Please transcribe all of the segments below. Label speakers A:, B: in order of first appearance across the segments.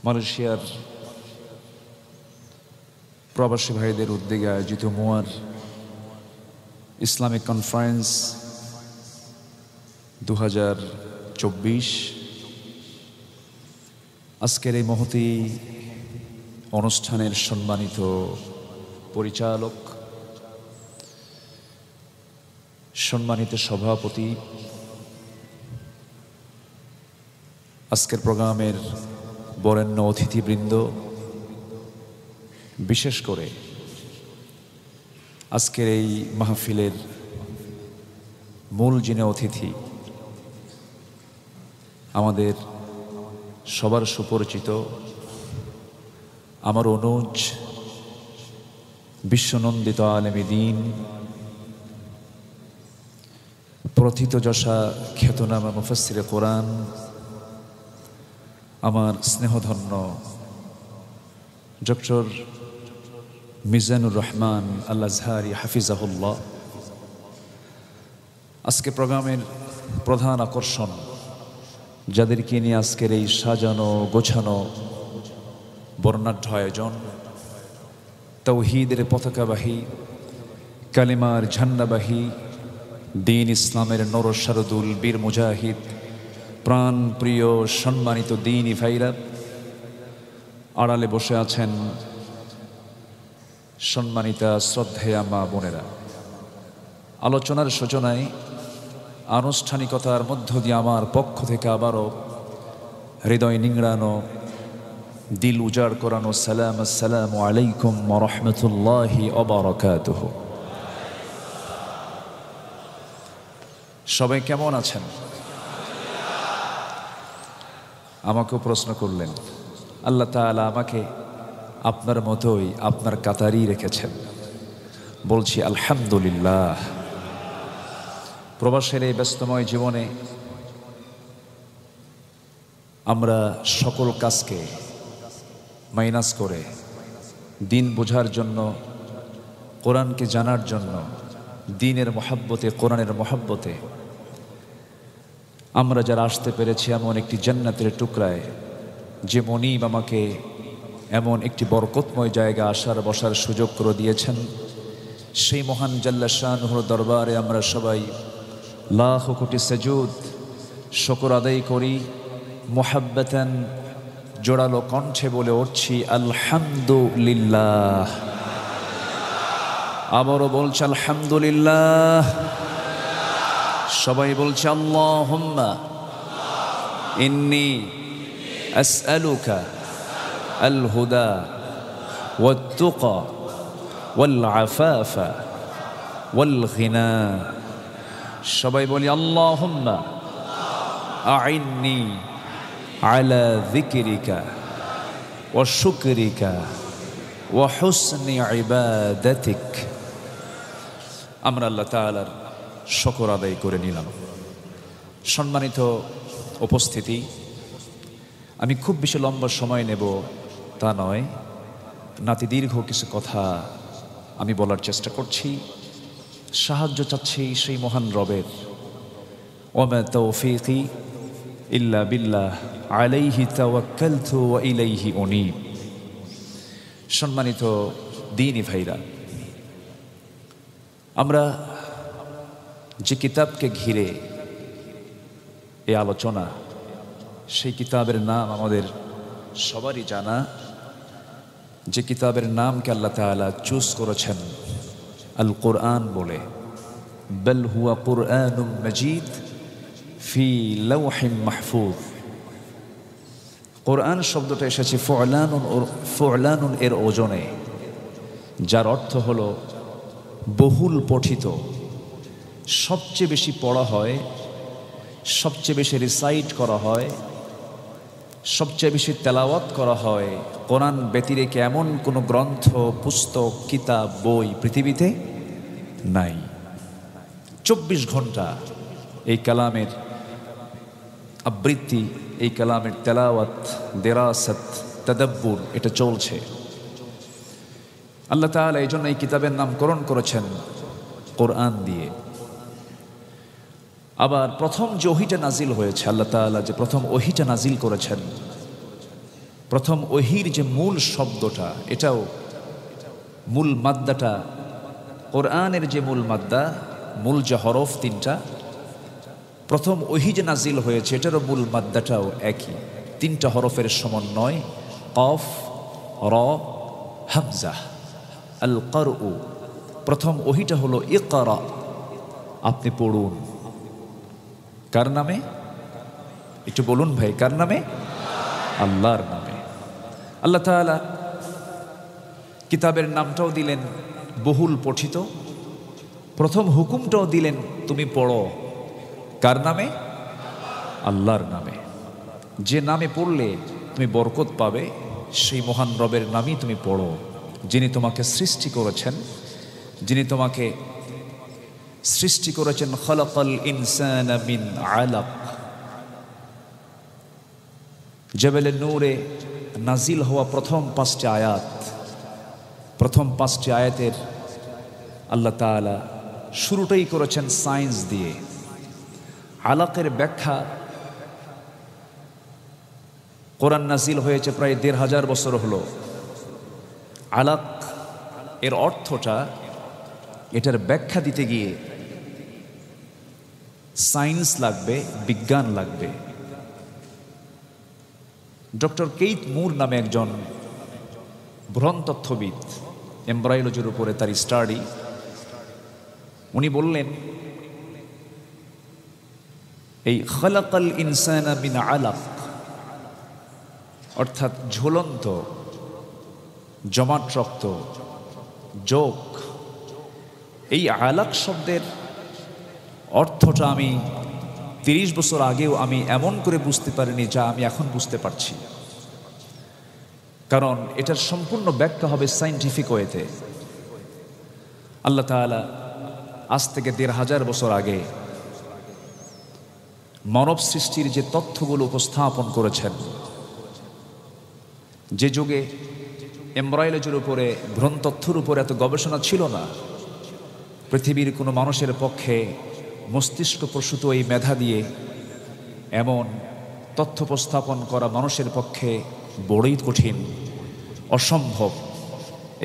A: মালয়েশিয়ার প্রবাসী ভাইদের উদ্যোগে আয়োজিত মুয়ার ইসলামিক কনফারেন্স 2024 আজকের এই মহতী অনুষ্ঠানের সম্মানিত পরিচালক, সম্মানিত সভাপতি, আজকের প্রোগ্রামের বরেণ্য অতিথিবৃন্দ, বিশেষ করে আজকের এই মাহফিলের মূল যিনি অতিথি, আমাদের সবার সুপরিচিত আমার অনুজ, বিশ্বনন্দিত আলেমে দ্বীন, প্রথিতযশা খ্যাতনামা মুফাসসিরে কোরআন, আমার স্নেহধন্য ডক্টর মিজানুর রহমান আল আজহারি হাফিজাহুল্লাহ। আজকে প্রোগ্রামের প্রধান আকর্ষণ, যাদেরকে নিয়ে আজকের এই সাজানো গোছানো বর্ণাঢ্য আয়োজন, তাওহীদের পতাকাবাহী, কালিমার ঝান্ডাবাহী, দ্বীন ইসলামের নরসারদুল বীর মুজাহিদ, প্রাণ প্রিয় সম্মানিত দ্বীনি ভাইরা, আড়ালে বসে আছেন সম্মানিতা শ্রদ্ধেয়া মা বোনেরা। আলোচনার সূচনায় আনুষ্ঠানিকতার মধ্য দিয়ে আমার পক্ষ থেকে আবারও হৃদয় নিংড়ানো, দিল উজাড় করানো সালাম, আসসালামু আলাইকুম ওয়া রাহমাতুল্লাহি ওয়া বারাকাতুহু। সবাই কেমন আছেন? আমাকেও প্রশ্ন করলেন। আল্লাহ তাআলা আমাকে আপনার মতোই আপনার কাতারই রেখেছেন, বলছি আলহামদুলিল্লাহ। প্রবাসের এই ব্যস্তময় জীবনে আমরা সকল কাজকে মাইনাস করে দিন বোঝার জন্য, কোরআনকে জানার জন্য, দ্বীনের মহাব্বতে, কোরআনের মহাব্বতে আমরা যারা আসতে পেরেছি এমন একটি জান্নাতের টুকরায়, যে মনিব আমাকে এমন একটি বরকতময় জায়গা আসার বসার সুযোগ করে দিয়েছেন, সেই মহান জাল্লা শানুর দরবারে আমরা সবাই লাখ কোটি সাজুদ শুকর আদায় করি। মুহাব্বাতান জোড়ালো কণ্ঠে বলে উঠছি আলহামদুলিল্লাহ। আবারও বলছি আলহামদুলিল্লাহ। সবাই বলছে আল্লাহুম্মা ইন্নী আসআলুকা আল হুদা ওয়াত তুকা ওয়াল আফাফা ওয়াল গিনা। সবাই বলি আল্লাহুম্মা আইন্নি আলা যিকরিকা ওয়া শুকরিকা ওয়া হুসনি ইবাদাতিক। আমরা আল্লাহ তাআলার শুকর আদায় করে নিলাম। সম্মানিত উপস্থিতি, আমি খুব বেশি লম্বা সময় নেব তা নয়, নাতি দীর্ঘ কিছু কথা আমি বলার চেষ্টা করছি। সাহায্য চাচ্ছি সেই মহান রবের। ওয়ামা তাওফীকি ইল্লা বিল্লাহ আলাইহি তাওয়াক্কালতু ওয়া ইলাইহি উনীব। সম্মানিত দ্বীনি ভাইরা, আমরা যে কিতাবকে ঘিরে এই আলোচনা, সেই কিতাবের নাম আমাদের সবারই জানা। যে কিতাবের নামকে আল্লাহ তাআলা চুজ করেছেন আল কোরআন বলে, বাল হুয়া কুরআনুম মাজিদ ফি লাওহিম মাহফুজ। কোরআন শব্দটা এসেছে ফুলানুন এর ওজনে, যার অর্থ হলো বহুল পঠিত, সবচেয়ে বেশি পড়া হয়, সবচেয়ে বেশি রিসাইট করা হয়, সবচেয়ে বেশি তেলাওয়াত করা হয়। কোরআন ব্যতিরেকে এমন কোনো গ্রন্থ, পুস্তক, কিতাব, বই পৃথিবীতে নাই। 24 ঘন্টা এই কালামের আবৃত্তি, এই কালামের তেলাওয়াত, দেরাসাত, তাদাব্বুর এটা চলছে। আল্লাহ তাআলা এই জন্য এই কিতাবের নামকরণ করেছেন কোরআন দিয়ে। আবার প্রথম যে ওহীটা নাজিল হয়েছে, আল্লাহ তাআলা যে প্রথম ওহীটা নাজিল করেছেন, প্রথম ওহির যে মূল শব্দটা, এটাও মূল মাদ্দাটা, কোরআনের যে মূল মাদ্দা, মূল যে হরফ তিনটা, প্রথম ওহি যে নাজিল হয়েছে এটারও মূল মাদ্দাটাও একই, তিনটা হরফের সমন্বয়, কফ র হামজা। আল করউ, প্রথম ওহিটা হলো ইকরা, আপনি পড়ুন। কার নামে? একটু বলুন ভাই, কার নামে? আল্লাহর নামে। আল্লাহ তাআলা কিতাবের নামটাও দিলেন বহুল পঠিত, প্রথম হুকুমটাও দিলেন তুমি পড়ো। কার নামে? আল্লাহর নামে। যে নামে পড়লে তুমি বরকত পাবে সেই মহান রবের নামই তুমি পড়ো, যিনি তোমাকে সৃষ্টি করেছেন, যিনি তোমাকে সৃষ্টি করেছেন। খালাকাল ইনসানা মিন আলাক। জাবেলে নূরে নাজিল হওয়া প্রথম 5টি আয়াত, প্রথম 5টি আয়াতের আল্লাহ তাআলা শুরুটাই করেছেন সায়েন্স দিয়ে। আলাকের ব্যাখ্যা, কোরআন নাজিল হয়েছে প্রায় 1500 বছর হলো। আলাক এর অর্থটা, এটার ব্যাখ্যা দিতে গিয়ে সায়েন্স লাগবে, বিজ্ঞান লাগবে। ডক্টর কেইথ মুর নামে একজন ভ্রূণতত্ত্ববিদ, এমব্রায়োলজির উপরে তার স্টাডি, উনি বললেন এই খালাকাল ইনসানা মিন আলাক অর্থাৎ ঝুলন্ত জমাট রক্ত, যোগ, এই আলাক শব্দের অর্থটা আমি 30 বছর আগেও আমি এমন করে বুঝতে পারিনি যা আমি এখন বুঝতে পারছি। কারণ এটার সম্পূর্ণ ব্যাখ্যা হবে সায়েন্টিফিক ওয়েতে। আল্লাহ তাআলা আজ থেকে 1500 বছর আগে মানব সৃষ্টির যে তথ্যগুলো উপস্থাপন করেছেন, যে যুগে এমব্রায়োলজির উপরে, ভ্রূণতত্ত্বের উপরে এত গবেষণা ছিল না, পৃথিবীর কোনো মানুষের পক্ষে মস্তিষ্ক প্রসূত এই মেধা দিয়ে এমন তথ্য উপস্থাপন করা মানুষের পক্ষে বড়ই কঠিন, অসম্ভব।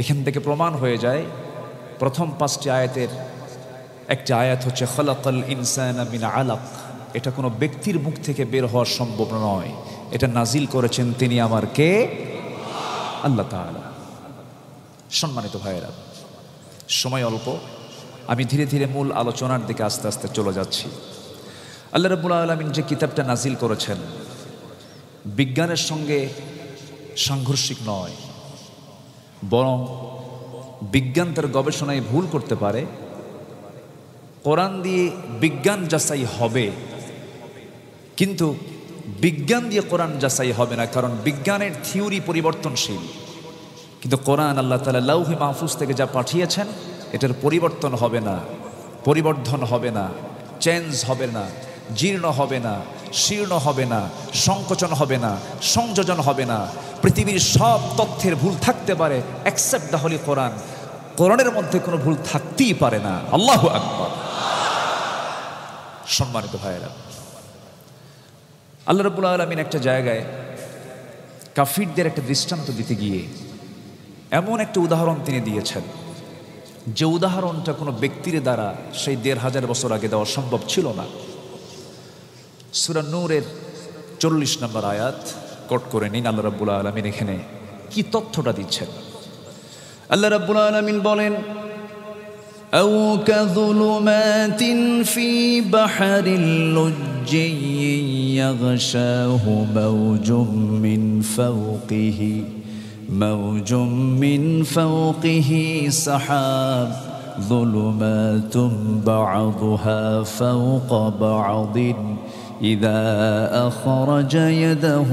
A: এখান থেকে প্রমাণ হয়ে যায় প্রথম 5টি আয়াতের একটি আয়াত হচ্ছে খালাকাল ইনসানা মিন আলাক। এটা কোনো ব্যক্তির মুখ থেকে বের হওয়া সম্ভব নয়, এটা নাজিল করেছেন তিনি আমার কে? আল্লাহ তাআলা। সম্মানিত ভাইয়েরা, সময় অল্প, আমি ধীরে ধীরে মূল আলোচনার দিকে আস্তে আস্তে চলে যাচ্ছি। আল্লাহ রাব্বুল আলামিন যে কিতাবটা নাজিল করেছেন বিজ্ঞানের সঙ্গে সাংঘর্ষিক নয়, বরং বিজ্ঞান তার গবেষণায় ভুল করতে পারে, কোরআন দিয়ে বিজ্ঞান যাচাই হবে, কিন্তু বিজ্ঞান দিয়ে কোরআন যাচাই হবে না, কারণ বিজ্ঞানের থিওরি পরিবর্তনশীল। কিন্তু কোরআন আল্লাহ তাআলা লাউহে মাহফুজ থেকে যা পাঠিয়েছেন এটার পরিবর্তন হবে না, পরিবর্ধন হবে না, চেঞ্জ হবে না, জীর্ণ হবে না, শীর্ণ হবে না, সংকোচন হবে না, সংযোজন হবে না। পৃথিবীর সব তথ্যের ভুল থাকতে পারে, এক্সেপ্ট দ্য হোলি কোরআন। কোরআনের মধ্যে কোনো ভুল থাকতেই পারে না। আল্লাহু আকবার। সম্মানিত ভাইয়েরা, আল্লাহ রাব্বুল আলামিন একটা জায়গায় কাফিরদের একটা দৃষ্টান্ত দিতে গিয়ে এমন একটা উদাহরণ তিনি দিয়েছেন, যে উদাহরণটা কোনো ব্যক্তির দ্বারা সেই 1500 বছর আগে দেওয়া সম্ভব ছিল না। সূরা নূরের 40 নম্বর আয়াত কোট করে নিন। আল্লাহ রাব্বুল আলামিন এখানে কি তথ্যটা দিচ্ছেন। আল্লাহ রাব্বুল আলামিন বলেন, আও কাযুলুমাতিন ফি বাহরিল লুজ্জিয়্যিন ইয়াগশাহু মাওজুম মিন ফাওকিহি موج من فوقه سحاب ظلمات بعضها فوق بعض إذا أخرج يده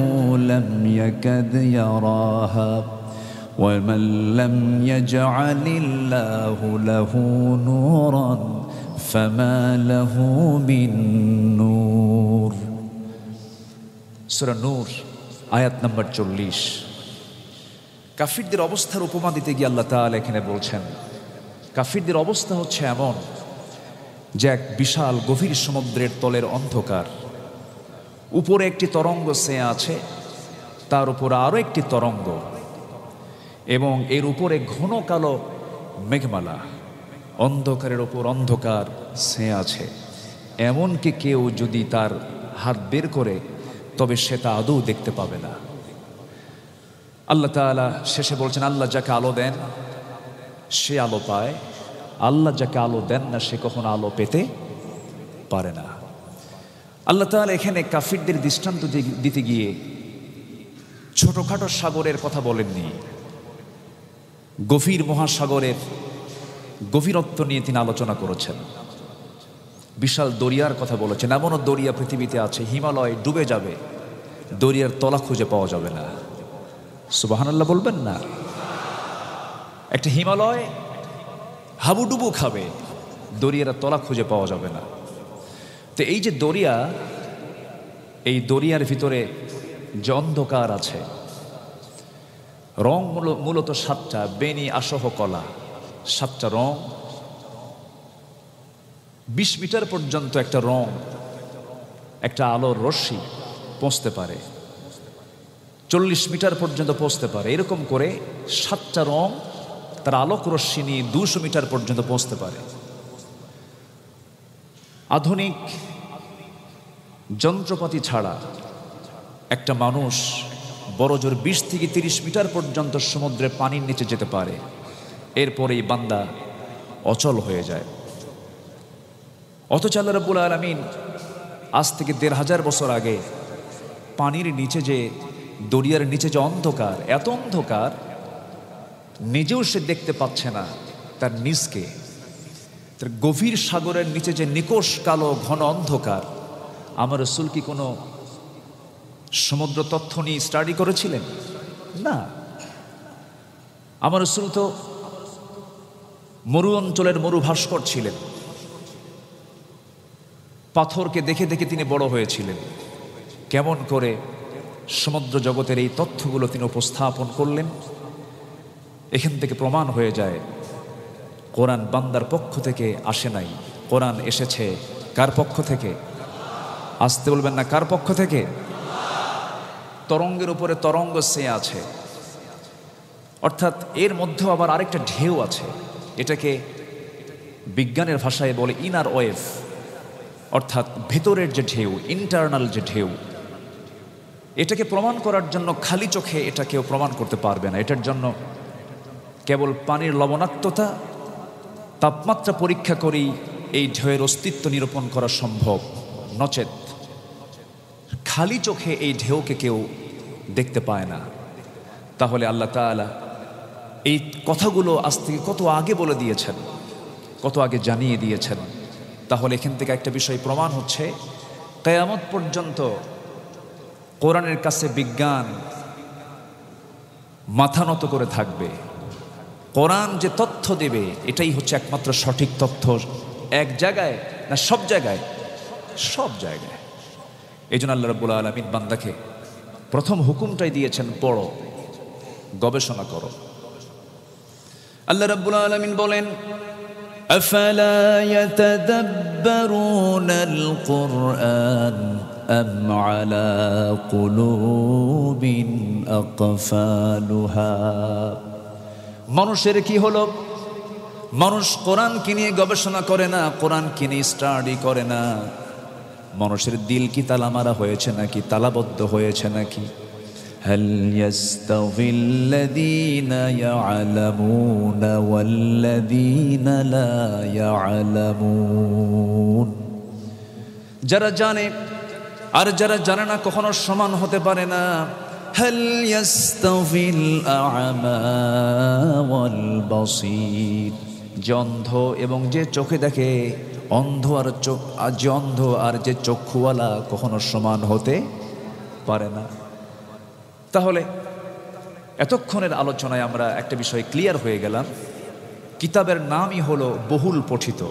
A: لم يكد يراها ومن لم يجعل الله له نورا فما له من نور। সূরা নূর আয়াত নম্বর 40। কাফিরদের অবস্থার উপমা দিতে গিয়ে আল্লাহ তাআলা এখানে বলছেন, কাফিরদের অবস্থা হচ্ছে এমন যে এক বিশাল গভীর সমুদ্রের তলের অন্ধকার, উপরে একটি তরঙ্গ চেয়ে আছে, তার উপর আরও একটি তরঙ্গ, এবং এর উপরে ঘন কালো মেঘমালা, অন্ধকারের ওপর অন্ধকার ছেয়ে আছে। এমনকি কেউ যদি তার হাত বের করে তবে সে তা আদৌ দেখতে পাবে না। আল্লাহ তাআলা শেষে বলছেন, আল্লাহ যাকে আলো দেন সে আলো পায়, আল্লাহ যাকে আলো দেন না সে কখনো আলো পেতে পারে না। আল্লাহ তাআলা এখানে কাফিরদের দৃষ্টান্ত দিতে গিয়ে ছোটখাটো সাগরের কথা বলেননি, গভীর মহাসাগরের গভীরত্ব নিয়ে তিনি আলোচনা করেছেন। বিশাল দরিয়ার কথা বলেছেন। এমনও দরিয়া পৃথিবীতে আছে হিমালয় ডুবে যাবে, দরিয়ার তলা খুঁজে পাওয়া যাবে না। সুবহানাল্লাহ বলবেন না? একটা হিমালয় হাবুডুবু খাবে, দরিয়ার তলা খুঁজে পাওয়া যাবে না। তো এই যে দরিয়া, এই দরিয়ার ভিতরে যে অন্ধকার আছে, রং মূলত 7টা, বেনি আসহ কলা, 7টা রং। 20 মিটার পর্যন্ত একটা রং, একটা আলোর রশ্মি পৌঁছতে পারে, 40 মিটার পর্যন্ত পৌঁছতে পারে। এরকম করে 7টা রং তার আলোক রশ্মি নিয়ে 200 মিটার পর্যন্ত পৌঁছতে পারে। আধুনিক যন্ত্রপাতি ছাড়া একটা মানুষ বড় জোর 20 থেকে 30 মিটার পর্যন্ত সমুদ্রের পানির নিচে যেতে পারে, এরপরেই বান্দা অচল হয়ে যায়। অথচ আল্লাহ রাব্বুল আলামিন আজ থেকে 1500 বছর আগে পানির নিচে যে, দরিয়ার নিচে যে অন্ধকার, এত অন্ধকার নিজেও সে দেখতে পাচ্ছে না তার নিজকে, তার গভীর সাগরের নিচে যে নিকোষ কালো ঘন অন্ধকার, আমার রাসূল কি কোনো সমুদ্র তথ্য নিয়ে স্টাডি করেছিলেন? না। আমার রাসূল তো মরু অঞ্চলের মরু ভাস্কর ছিলেন, পাথরকে দেখে দেখে তিনি বড় হয়েছিলেন। কেমন করে সমুদ্র জগতের এই তথ্যগুলো তিনি উপস্থাপন করলেন, এখান থেকে প্রমাণ হয়ে যায় কোরআন বান্দার পক্ষ থেকে আসে নাই, কোরআন এসেছে কার পক্ষ থেকে? আসতে বলবেন না, কার পক্ষ থেকে? তরঙ্গের উপরে তরঙ্গ ছেয়ে আছে, অর্থাৎ এর মধ্যেও আবার আরেকটা ঢেউ আছে। এটাকে বিজ্ঞানের ভাষায় বলে ইনার ওয়েভ, অর্থাৎ ভেতরের যে ঢেউ, ইন্টারনাল যে ঢেউ। এটাকে প্রমাণ করার জন্য খালি চোখে এটা কেউ প্রমাণ করতে পারবে না। এটার জন্য কেবল পানির লবণাক্ততা, তাপমাত্রা পরীক্ষা করেই এই ঢেউয়ের অস্তিত্ব নিরূপণ করা সম্ভব, নচেত খালি চোখে এই ঢেউকে কেউ দেখতে পায় না। তাহলে আল্লাহ তাআলা এই কথাগুলো আজ থেকে কত আগে বলে দিয়েছেন, কত আগে জানিয়ে দিয়েছেন। তাহলে এখান থেকে একটা বিষয় প্রমাণ হচ্ছে, কিয়ামত পর্যন্ত কোরআনের কাছে বিজ্ঞান মাথা নত করে থাকবে। কোরআন যে তথ্য দেবে এটাই হচ্ছে একমাত্র সঠিক তথ্য। এক জায়গায় না, সব জায়গায়, সব জায়গায়। এই জন্য আল্লাহ রাব্বুল আলামিন বান্দাকে প্রথম হুকুমটাই দিয়েছেন, পড়ো, গবেষণা করো। আল্লাহ রাব্বুল আলামিন বলেন, আফালা ইয়াতাদাব্বারুনাল কুরআন আম আলা কুলুবিন আকফালুহা। মানুষের কি হলো? মানুষ কোরআনকে নিয়ে গবেষণা করে না, কোরআনকে নিয়ে স্টাডি করে না। মানুষের দিল কি তালা মারা হয়েছে নাকি, তালাবদ্ধ হয়েছে নাকি? হাল ইয়াস্তাউযিল্লাযীনা ইয়া'লামুনা ওয়াল্লাযীনা লা ইয়া'লামুন। যারা জানে আর যারা জানে না কখনো সমান হতে পারে না। হাল ইয়াস্তাউযিল আ'মা ওয়াল বাসীর। যে অন্ধ এবং যে চোখে দেখে, অন্ধ আর চোখ, যে অন্ধ আর যে চক্ষুওয়ালা কখনো সমান হতে পারে না। তাহলে এতক্ষণের আলোচনায় আমরা একটা বিষয় ক্লিয়ার হয়ে গেলাম, কিতাবের নামই হলো বহুল পঠিত,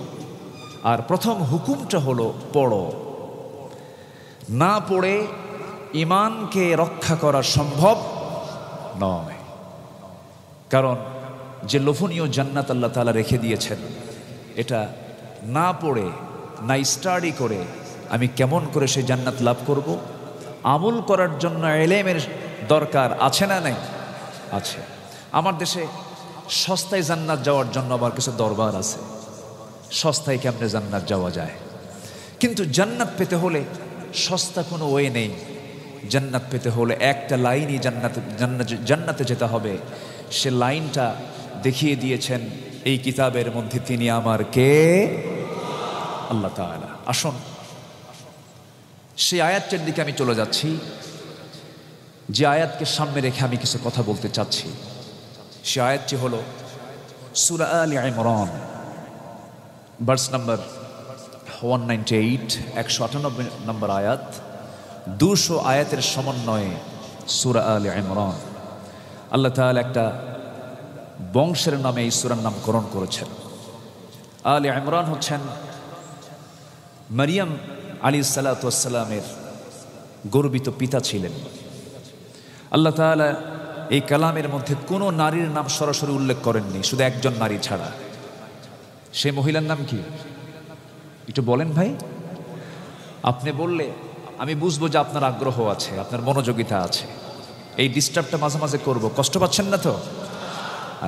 A: আর প্রথম হুকুমটা হলো পড়ো। না পড়ে ঈমানকে রক্ষা করা সম্ভব নয়। কারণ যে লোভনীয় জান্নাত আল্লাহ তাআলা রেখে দিয়েছেন, এটা না পড়ে, না স্টাডি করে আমি কেমন করে সেই জান্নাত লাভ করব? আমল করার জন্য ইলমের দরকার আছে না নাই? আছে। আমার দেশে সস্তায় জান্নাত যাওয়ার জন্য আবার কিছু দরবার আছে। সস্তায় কেমনে জান্নাত যাওয়া যায়? কিন্তু জান্নাত পেতে হলে সস্তা কোনো ওয়ে নেই। জান্নাত পেতে হলে একটা লাইনই জান্নাতে যেতে হবে। সে লাইনটা দেখিয়ে দিয়েছেন এই কিতাবের মধ্যে। তিনি আমার কে? আল্লাহ তাআলা। আসুন সেই আয়াতটার দিকে আমি চলে যাচ্ছি, যে আয়াতকে সামনে রেখে আমি কিছু কথা বলতে চাচ্ছি। সে আয়াতটি হলো সূরা আলে ইমরান, ভার্স নাম্বার 198, 198 নম্বর আয়াত। 200 আয়াতের সমন্বয়ে সূরা আলে ইমরান। আল্লাহ তাআলা একটা বংশের নামে এই সূরার নামকরণ করেছেন। আলে ইমরান হচ্ছেন মারিয়াম আলাইহিস সালাতু ওয়াস সালামের গর্বিত পিতা ছিলেন। আল্লাহ তাআলা এই কালামের মধ্যে কোনো নারীর নাম সরাসরি উল্লেখ করেননি, শুধু একজন নারী ছাড়া। সেই মহিলার নাম কি একটু বলেন ভাই? আপনি বললে আমি বুঝবো যে আপনার আগ্রহ আছে, আপনার মনোযোগিতা আছে। এই ডিস্টার্বটা মাঝে মাঝে করব, কষ্ট পাচ্ছেন না তো?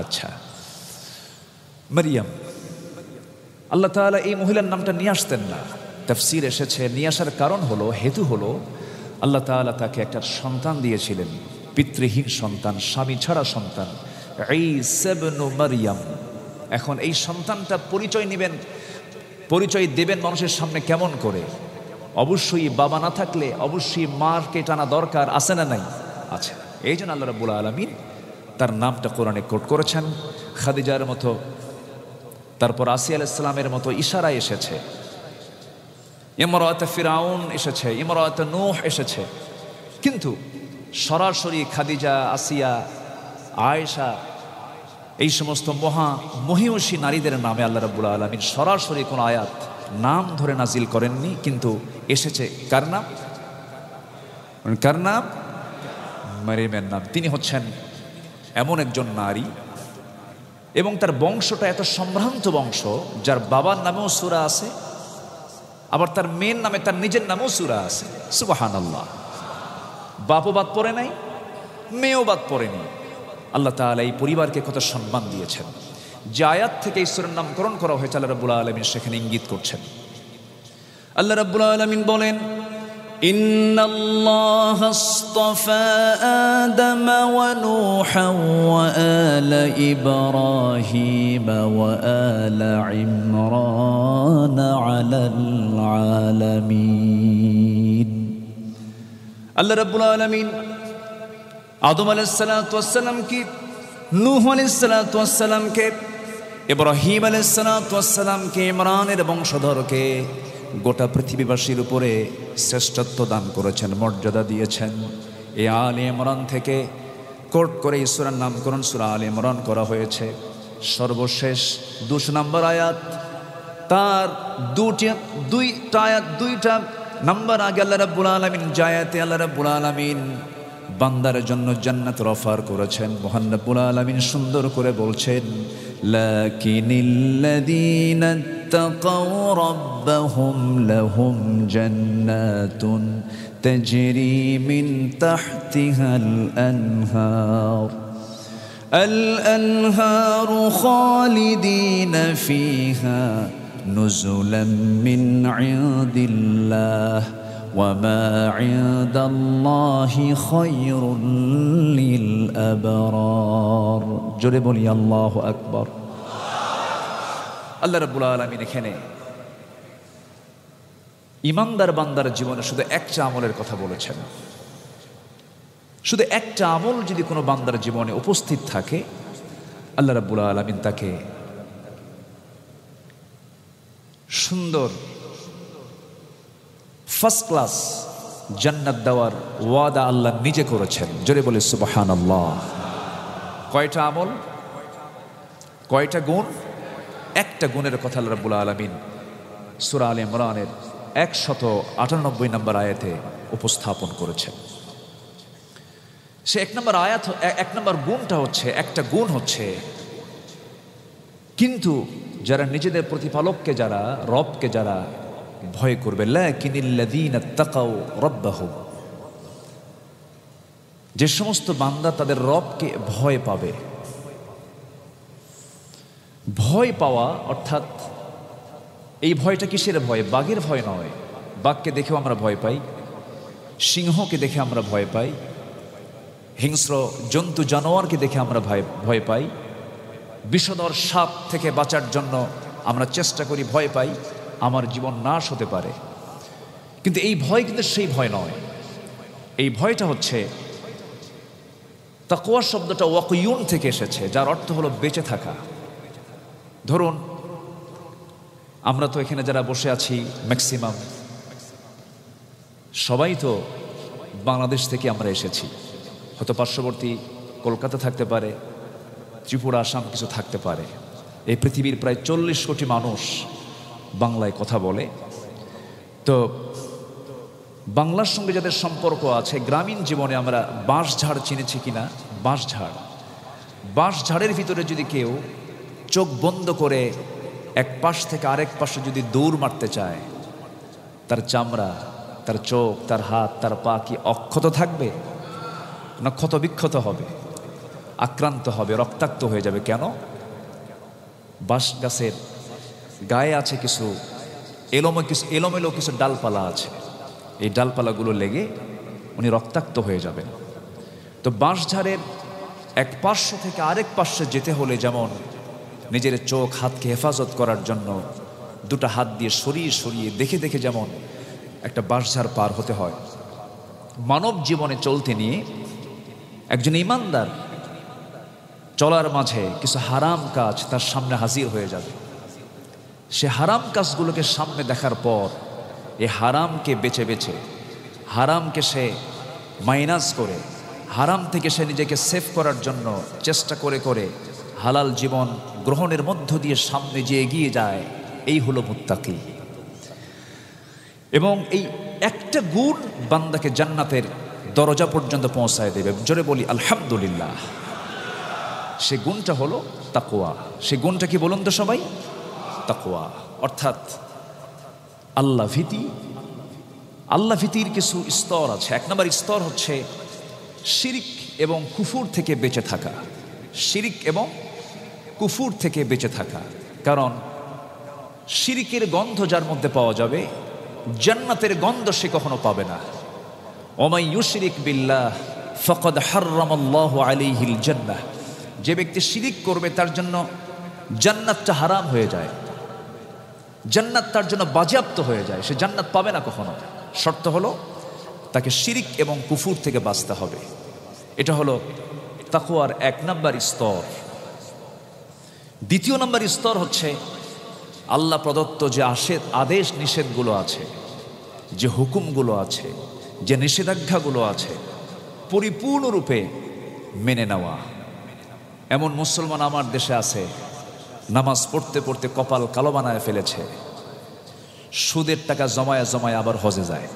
A: আচ্ছা, মারিয়াম। আল্লাহ তাআলা এই মহিলার নামটা নিয়ে আসতেন না। তাফসীর এসেছে নিয়ে আসার কারণ হলো, হেতু হলো, আল্লাহ তাআলা তাকে একটা সন্তান দিয়েছিলেন, পিতৃহীন সন্তান, স্বামী ছাড়া সন্তান, ঈসা ইবনে মারইয়াম। এখন এই সন্তানটা পরিচয় দেবেন মানুষের সামনে কেমন করে? অবশ্যই বাবা না থাকলে অবশ্যই মারকে টানা দরকার, আছে না নাই? আছে। এই জন্য আল্লাহ রাব্বুল আলামিন তার নামটা কোরআনে কোট করেছেন। খাদিজার মতো, তারপর আসিয়া আলাইহিস সালামের মতো ইশারায় এসেছে। ইমরাতে ফিরাউন এসেছে, ইমরাতে নূহ এসেছে, কিন্তু সরাসরি খাদিজা, আসিয়া, আয়েশা, এই সমস্ত মহিয়সী নারীদের নামে আল্লাহ রাব্বুল আলামিন সরাসরি কোন আয়াত নাম ধরে নাজিল করেননি, কিন্তু এসেছে কার নাম? কার নাম? মারিয়ামের নাম। তিনি হচ্ছেন এমন একজন নারী এবং তার বংশটা এত সম্ভ্রান্ত বংশ, যার বাবার নামেও সূরা আছে, আবার তার মেয়ের নামে তার নিজের নামেও সূরা আছে। সুবহানাল্লাহ। বাপও বাদ পড়ে নাই, মেয়েও বাদ পড়েনি। আল্লাহ তাআলা এই পরিবারকে কত সম্মান দিয়েছেন। যে আয়াত থেকে এই সূরার নামকরণ করা হয়েছে আল্লাহ রাব্বুল আলামিন সেখানে ইঙ্গিত করছেন। আল্লাহ রাব্বুল আলামিন বলেন, ইন্নাল্লাহা আসতাফা আদম ওয়া নূহা ওয়া আলা ইব্রাহিম ওয়া আলা ইমরান আলাল আলামিন। আল্লাহ রাব্বুল আলামিন আদম আলাইহিস সালাতু ওয়াস সালামকে, নূহ আলাইহিস সালাতু ওয়াস সালামকে, ইব্রাহিম আলাইহিস সালাতু ওয়াস সালামকে, ইমরানের বংশধরকে গোটা পৃথিবীবাসীর উপরে শ্রেষ্ঠত্ব দান করেছেন, মর্যাদা দিয়েছেন। এই আলে ইমরান থেকে কোট করে এই সূরার নামকরণ সূরা আলে ইমরান করা হয়েছে। সর্বশেষ 200 নম্বর আয়াত, তার দুইটা নাম্বার আগে আল্লাহ রাব্বুল আলামিন জায়াতে আল্লাহ রাব্বুল আলামিন বান্দার জন্য জান্নাতের অফার করেছেন। মহান রব্বুল আলামিন সুন্দর করে বলছেন, লাকিনিল্লাযীনা ইত্তাকাউ রাব্বাহুম লাহুম জান্নাতুন তাজরি মিন তাহতিহাল আনহার আল-আনহারু খালিদিনা ফিহা নুজুলাম মিন ইনদিল্লাহ وما عند الله خير للأبرار। জোরে বলি আল্লাহু আকবার। আল্লাহ রাব্বুল আলামিন এখানে ইমানদার বান্দার জীবনে শুধু একটা আমলের কথা বলেছেন। শুধু একটা আমল যদি কোনো বান্দার জীবনে উপস্থিত থাকে, আল্লাহ রাব্বুল আলামিন তাকে সুন্দর ফার্স্ট ক্লাস জান্নাত দেওয়ার ওয়াদা আল্লাহ নিজে করেছেন। জোরে বলে সুবহানাল্লাহ। কয়টা আমল, কয়টা গুণ? একটা গুণের কথা আল্লাহ রাব্বুল আলামিন সূরা আলে ইমরানের 198 নম্বর আয়াতে উপস্থাপন করেছেন। সে এক নম্বর গুণটা হচ্ছে, একটা গুণ হচ্ছে, কিন্তু যারা নিজেদের প্রতিপালককে, যারা রবকে যারা ভয় করবে, লাকিনিল্লাযীনা ইত্তাকাউ রাব্বাহুম যে সমস্ত বান্দা তাদের রবকে ভয় পাবে। ভয় পাওয়া অর্থাৎ এই ভয়টা কিসের ভয়? বাঘের ভয় নয়। বাঘকে দেখেও আমরা ভয় পাই, সিংহকে দেখে আমরা ভয় পাই, হিংস্র জন্তু জানোয়ারকে দেখে আমরা ভয় পাই, বিষধর সাপ থেকে বাঁচার জন্য আমরা চেষ্টা করি, ভয় পাই আমার জীবন নাশ হতে পারে। কিন্তু এই ভয় কিন্তু সেই ভয় নয়। এই ভয়টা হচ্ছে তাকওয়া শব্দটা ওয়াকিউন থেকে এসেছে, যার অর্থ হলো বেঁচে থাকা। ধরুন আমরা তো এখানে যারা বসে আছি ম্যাক্সিমাম সবাই তো বাংলাদেশ থেকে আমরা এসেছি। হয়তো পার্শ্ববর্তী কলকাতা থাকতে পারে, ত্রিপুরা, আসাম কিছু থাকতে পারে। এই পৃথিবীর প্রায় 40 কোটি মানুষ বাংলায় কথা বলে। তো বাংলার সঙ্গে যাদের সম্পর্ক আছে, গ্রামীণ জীবনে আমরা বাঁশঝাড় চিনেছি কিনা? বাঁশঝাড়ের ভিতরে যদি কেউ চোখ বন্ধ করে এক পাশ থেকে আরেক পাশে যদি দৌড় মারতে চায়, তার চামড়া, তার চোখ, তার হাত, তার পা কি অক্ষত থাকবে? না ক্ষত বিক্ষত হবে, আক্রান্ত হবে, রক্তাক্ত হয়ে যাবে। কেন? বাঁশ গাছের গায়ে আছে কিছু এলোমেলো কিছু ডালপালা আছে, এই ডালপালাগুলো লেগে উনি রক্তাক্ত হয়ে যাবেন। তো বাঁশঝাড়ের এক পার্শ্ব থেকে আরেক পার্শ্বে যেতে হলে যেমন নিজের চোখ হাতকে হেফাজত করার জন্য দুটো হাত দিয়ে সরিয়ে সরিয়ে দেখে দেখে যেমন একটা বাঁশঝাড় পার হতে হয়, মানব জীবনে চলতে নিয়ে একজন ইমানদার চলার মাঝে কিছু হারাম কাজ তার সামনে হাজির হয়ে যাবে। সে হারাম কাজগুলোকে সামনে দেখার পর এই হারামকে বেছে বেছে, হারামকে সে মাইনাস করে, হারাম থেকে সে নিজেকে সেভ করার জন্য চেষ্টা করে করে হালাল জীবন গ্রহণের মধ্য দিয়ে সামনে যে এগিয়ে যায়, এই হলো মুত্তাকি। এবং এই একটা গুণ বান্দাকে জান্নাতের দরজা পর্যন্ত পৌঁছায় দেবে। জোরে বলি আলহামদুলিল্লাহ। সে গুণটা হলো তাকওয়া। সে গুণটা কি বলুন তো সবাই? তাকওয়া অর্থাৎ আল্লাহ ভীতি। আল্লাহ ভীতির কিছু স্তর আছে। 1 নম্বর স্তর হচ্ছে শিরিক এবং কুফুর থেকে বেঁচে থাকা। শিরিক এবং কুফুর থেকে বেঁচে থাকা, কারণ শিরিকের গন্ধ যার মধ্যে পাওয়া যাবে, জান্নাতের গন্ধ সে কখনো পাবে না। ওমাই ইউশরিক বিল্লাহ ফাকাদ হাররামাল্লাহু আলাইহিল জান্নাহ। যে ব্যক্তি শিরিক করবে তার জন্য জান্নাতটা হারাম হয়ে যায়, জান্নাত তার জন্য বাজেয়াপ্ত হয়ে যায়, সে জান্নাত পাবে না কখনো। শর্ত হলো তাকে শিরিক এবং কুফুর থেকে বাঁচতে হবে। এটা হলো তাকওয়ার 1 নম্বর স্তর। 2 নম্বর স্তর হচ্ছে আল্লাহ প্রদত্ত যে আদেশ নিষেধগুলো আছে, যে হুকুমগুলো আছে, যে নিষেধাজ্ঞাগুলো আছে, পরিপূর্ণরূপে মেনে নেওয়া। এমন মুসলমান আমার দেশে আছে, নামাজ পড়তে পড়তে কপাল কালো বানায় ফেলেছে, সুদের টাকা জমায় জমায় আবার হজে যায়।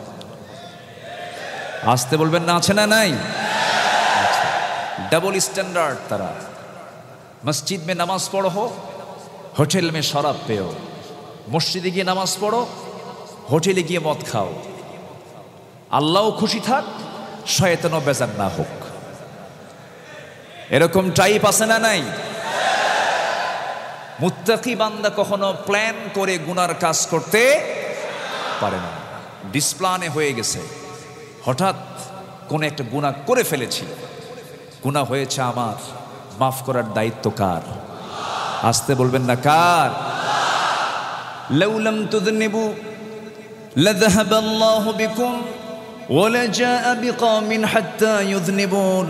A: আসতে বলবেন না, আছে না নাই? डबल स्टैंडर्ड तरह। मस्जिद में नमाज पढ़ो, होटल में शराब पियो, मस्जिदे गিয়ে नमाज पढ़ो, होटले গিয়ে মদ খাও। আল্লাহও খুশি থাক, শয়তানও বেজার না হোক। এরকম টাইপ আছে না নাই? মুত্তাকি বান্দা কখনো প্ল্যান করে গুনার কাজ করতে পারে না। ডিসপ্লানে হয়ে গেছে, হঠাৎ কোন একটা গুনাহ করে ফেলেছি, গুনাহ হয়েছে, আমার মাফ করার দায়িত্ব কার? আসতে বলবেন না কার? লাউ লাম তুযনিবু লাযহাবাল্লাহু বিকুম ওয়া লাজাআ বিকওমিন হাত্তা ইউযনিবুন।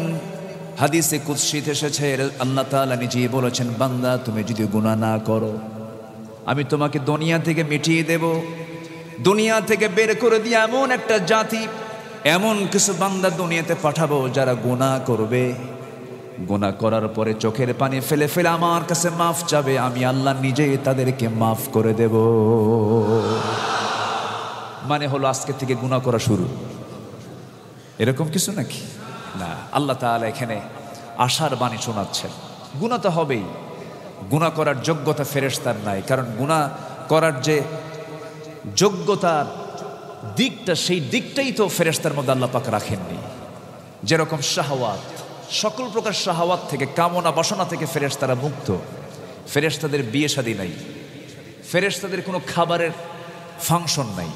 A: হাদিসে কুদসিতে এসেছে, আল্লাহ তাআলা নিজেই বলেছেন, বান্দা তুমি যদি গুনাহ না করো, আমি তোমাকে দুনিয়া থেকে মিটিয়ে দেব। দুনিয়া থেকে বের করে দিয়ে এমন একটা জাতি, এমন কিছু বান্দা দুনিয়াতে পাঠাবো যারা গুনাহ করবে, গুনাহ করার পরে চোখের পানি ফেলে ফেলে আমার কাছে মাফ চাবে, আমি আল্লাহ নিজেই তাদেরকে মাফ করে দেব। মানে হলো আজকে থেকে গুনাহ করা শুরু, এরকম কিছু নাকি? না, আল্লাহ তাআলা এখানে আশার বাণী শোনাচ্ছেন। গুনাহ তো হবেই, গুনাহ করার যোগ্যতা ফেরেশতার নাই, কারণ গুনাহ করার যে যোগ্যতার দিকটা, সেই দিকটাই তো ফেরেশতার মধ্যে আল্লাহ পাক রাখেননি। যেরকম শাহওয়াত, সকল প্রকার শাহওয়াত থেকে, কামনা বাসনা থেকে ফেরেশতারা মুক্ত। ফেরেশতাদের বিয়ে শাদী নাই, ফেরেশতাদের কোনো খাবারের ফাংশন নাই,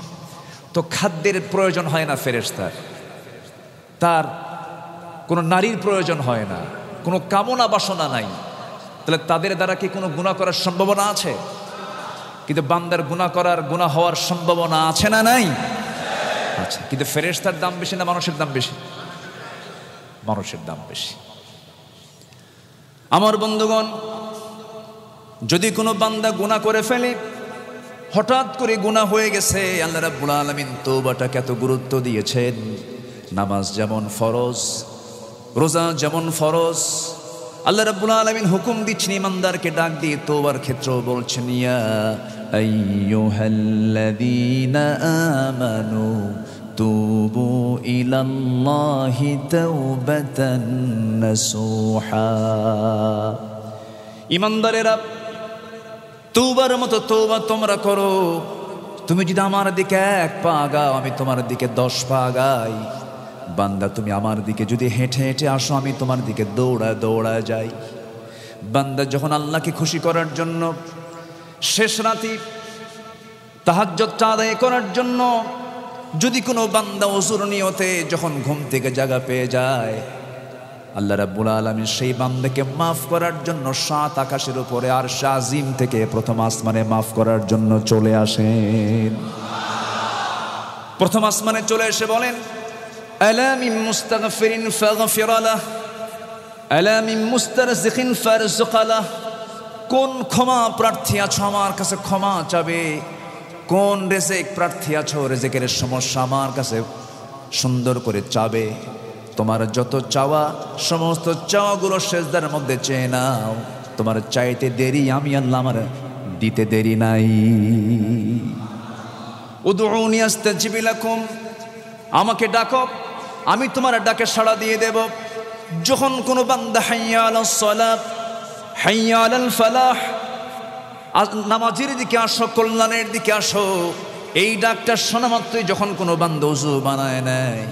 A: তো খাদ্যের প্রয়োজন হয় না ফেরেশতার, তার কোনো নারীর প্রয়োজন হয় না, কোনো কামনা বাসনা নাই। তাহলে তাদের দ্বারা কি কোনো গুনাহ করার সম্ভাবনা আছে? কিন্তু বান্দার গুনাহ হওয়ার সম্ভাবনা আছে না নাই? আচ্ছা, কিন্তু ফেরেশতার দাম বেশি না মানুষের দাম বেশি? মানুষের দাম বেশি। আমার বন্ধুগণ, যদি কোনো বান্দা গুনাহ করে ফেলে, হঠাৎ করে গুনাহ হয়ে গেছে, আল্লাহ রাব্বুল আলামিন তওবাটাকে এত গুরুত্ব দিয়েছেন। নামাজ যেমন ফরজ, রোজা যেমন ফরজ, আল্লাহ রাব্বুল আলামিন হুকুম দিচ্ছেন ইমানদারকে ডাক দিয়ে তওবার ক্ষেত্রেও বলছেন, ইয়া আইয়ুহাল্লাযীনা আমানু তুবু ইলাল্লাহি তাওবাতান নাসুহা। ইমানদারেরা, তওবার মতো তওবা তোমরা করো। তুমি যদি আমার দিকে 1 পা আগাও, আমি তোমার দিকে 10 পা আগাই। বান্দা, তুমি আমার দিকে যদি হেঁটে হেঁটে আসো, আমি তোমার দিকে দৌড়ায় দৌড়ায় যাই। বান্দা যখন আল্লাহকে খুশি করার জন্য শেষ রাতে তাহাজ্জুদটা আদায় করার জন্য যদি কোনো বান্দা ওযুর নিয়তে যখন ঘুম থেকে জাগা পেয়ে যায়, আল্লাহ রাব্বুল আলামিন সেই বান্দাকে মাফ করার জন্য 7 আকাশের উপরে আরশ আজিম থেকে প্রথম আসমানে মাফ করার জন্য চলে আসেন। প্রথম আসমানে চলে এসে বলেন, আলা মিন মুস্তাগফিরিন ফাগফির লাহ, আলা মিন মুস্তারজিকিন ফারজুক লাহ। কোন ক্ষমা প্রার্থী আছো আমার কাছে ক্ষমা চাবে? কোন রিজিক প্রার্থী আছো, রিজিকের সমস্যা আমার কাছে সুন্দর করে চাবে? তোমার যত চাওয়া, সমস্ত চাওয়াগুলো সেজদার মধ্যে চেয়ে নাও। তোমার চাইতে দেরি, আমি আল্লাহ আমার দিতে দেরি নাই। উদউনি আস্তাজিব লাকুম, আমাকে ডাকো, আমি তোমার ডাকে সাড়া দিয়ে দেব। যখন কোনো বান্দা হাইয়া আলাস সালাত, হাইয়া আলাল ফালাহ, নামাজের দিকে আসো, কল্যাণের দিকে আসো, এই ডাকটা শোনা মাত্রই যখন কোনো বান্দা ওযু বানায় নেয়,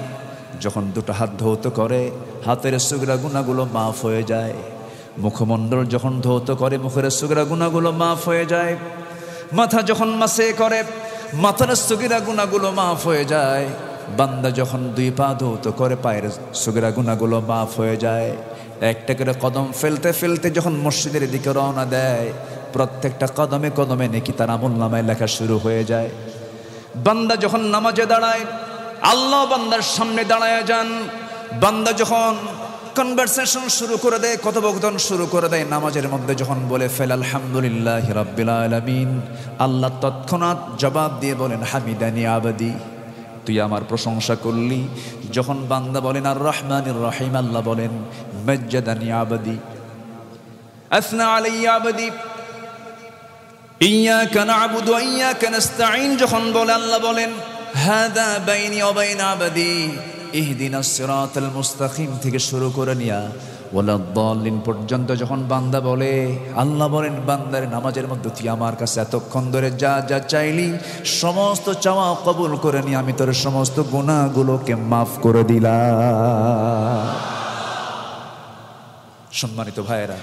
A: যখন দুটো হাত ধৌত করে, হাতের সুগরা গুনাহগুলো মাফ হয়ে যায়। মুখমণ্ডল যখন ধৌত করে, মুখের সুগরা গুনাহগুলো মাফ হয়ে যায়। মাথা যখন মাসে করে, মাথার সুগরা গুনাহগুলো মাফ হয়ে যায়। বান্দা যখন 2 পা ধৌত করে, পায়ের সুগরা গুনাহগুলো মাফ হয়ে যায়। একটা করে কদম ফেলতে ফেলতে যখন মসজিদের দিকে রওনা দেয়, প্রত্যেকটা কদমে কদমে নেকি তার আমলনামায় লেখা শুরু হয়ে যায়। বান্দা যখন নামাজে দাঁড়ায়, আল্লাহ বান্দার সামনে দাঁড়ায় যান। বান্দা যখন কনভারসেশন শুরু করে দেয়, কথোপকথন শুরু করে দেয়, নামাজের মধ্যে যখন বলে ফেল আলহামদুলিল্লাহি রাব্বিল আলামিন, আল্লাহ তৎক্ষণাৎ জবাব দিয়ে বলেন হামিদানি আবদি, তুই আমার প্রশংসা করলি। যখন বান্দা বলেন আর রহমানির রহিম, আল্লাহ বলেন মাজ্জাদানি আবদি, আসনা আলাইয়া আবদি, ইয়াকা না'বুদু ওয়া ইয়াকা নাস্তাঈন। যখন বলে আল্লাহ বলেন হাদা বাইনি ওয়া বাইনা আবদি ইহদিনাস সিরাতাল মুস্তাকিম থেকে শুরু করে নিয়া ওয়ালাদ-দাল্লিন পর্যন্ত যখন বান্দা বলে, আল্লাহ বলেন বান্দার নামাজের মধ্যে তুই আমার কাছে এতক্ষণ ধরে যা যা চাইলি, সমস্ত চাওয়া কবুল করে নিয়ে আমি তোর সমস্ত গুনাহগুলোকে মাফ করে দিলাম। সম্মানিত ভাইয়েরা,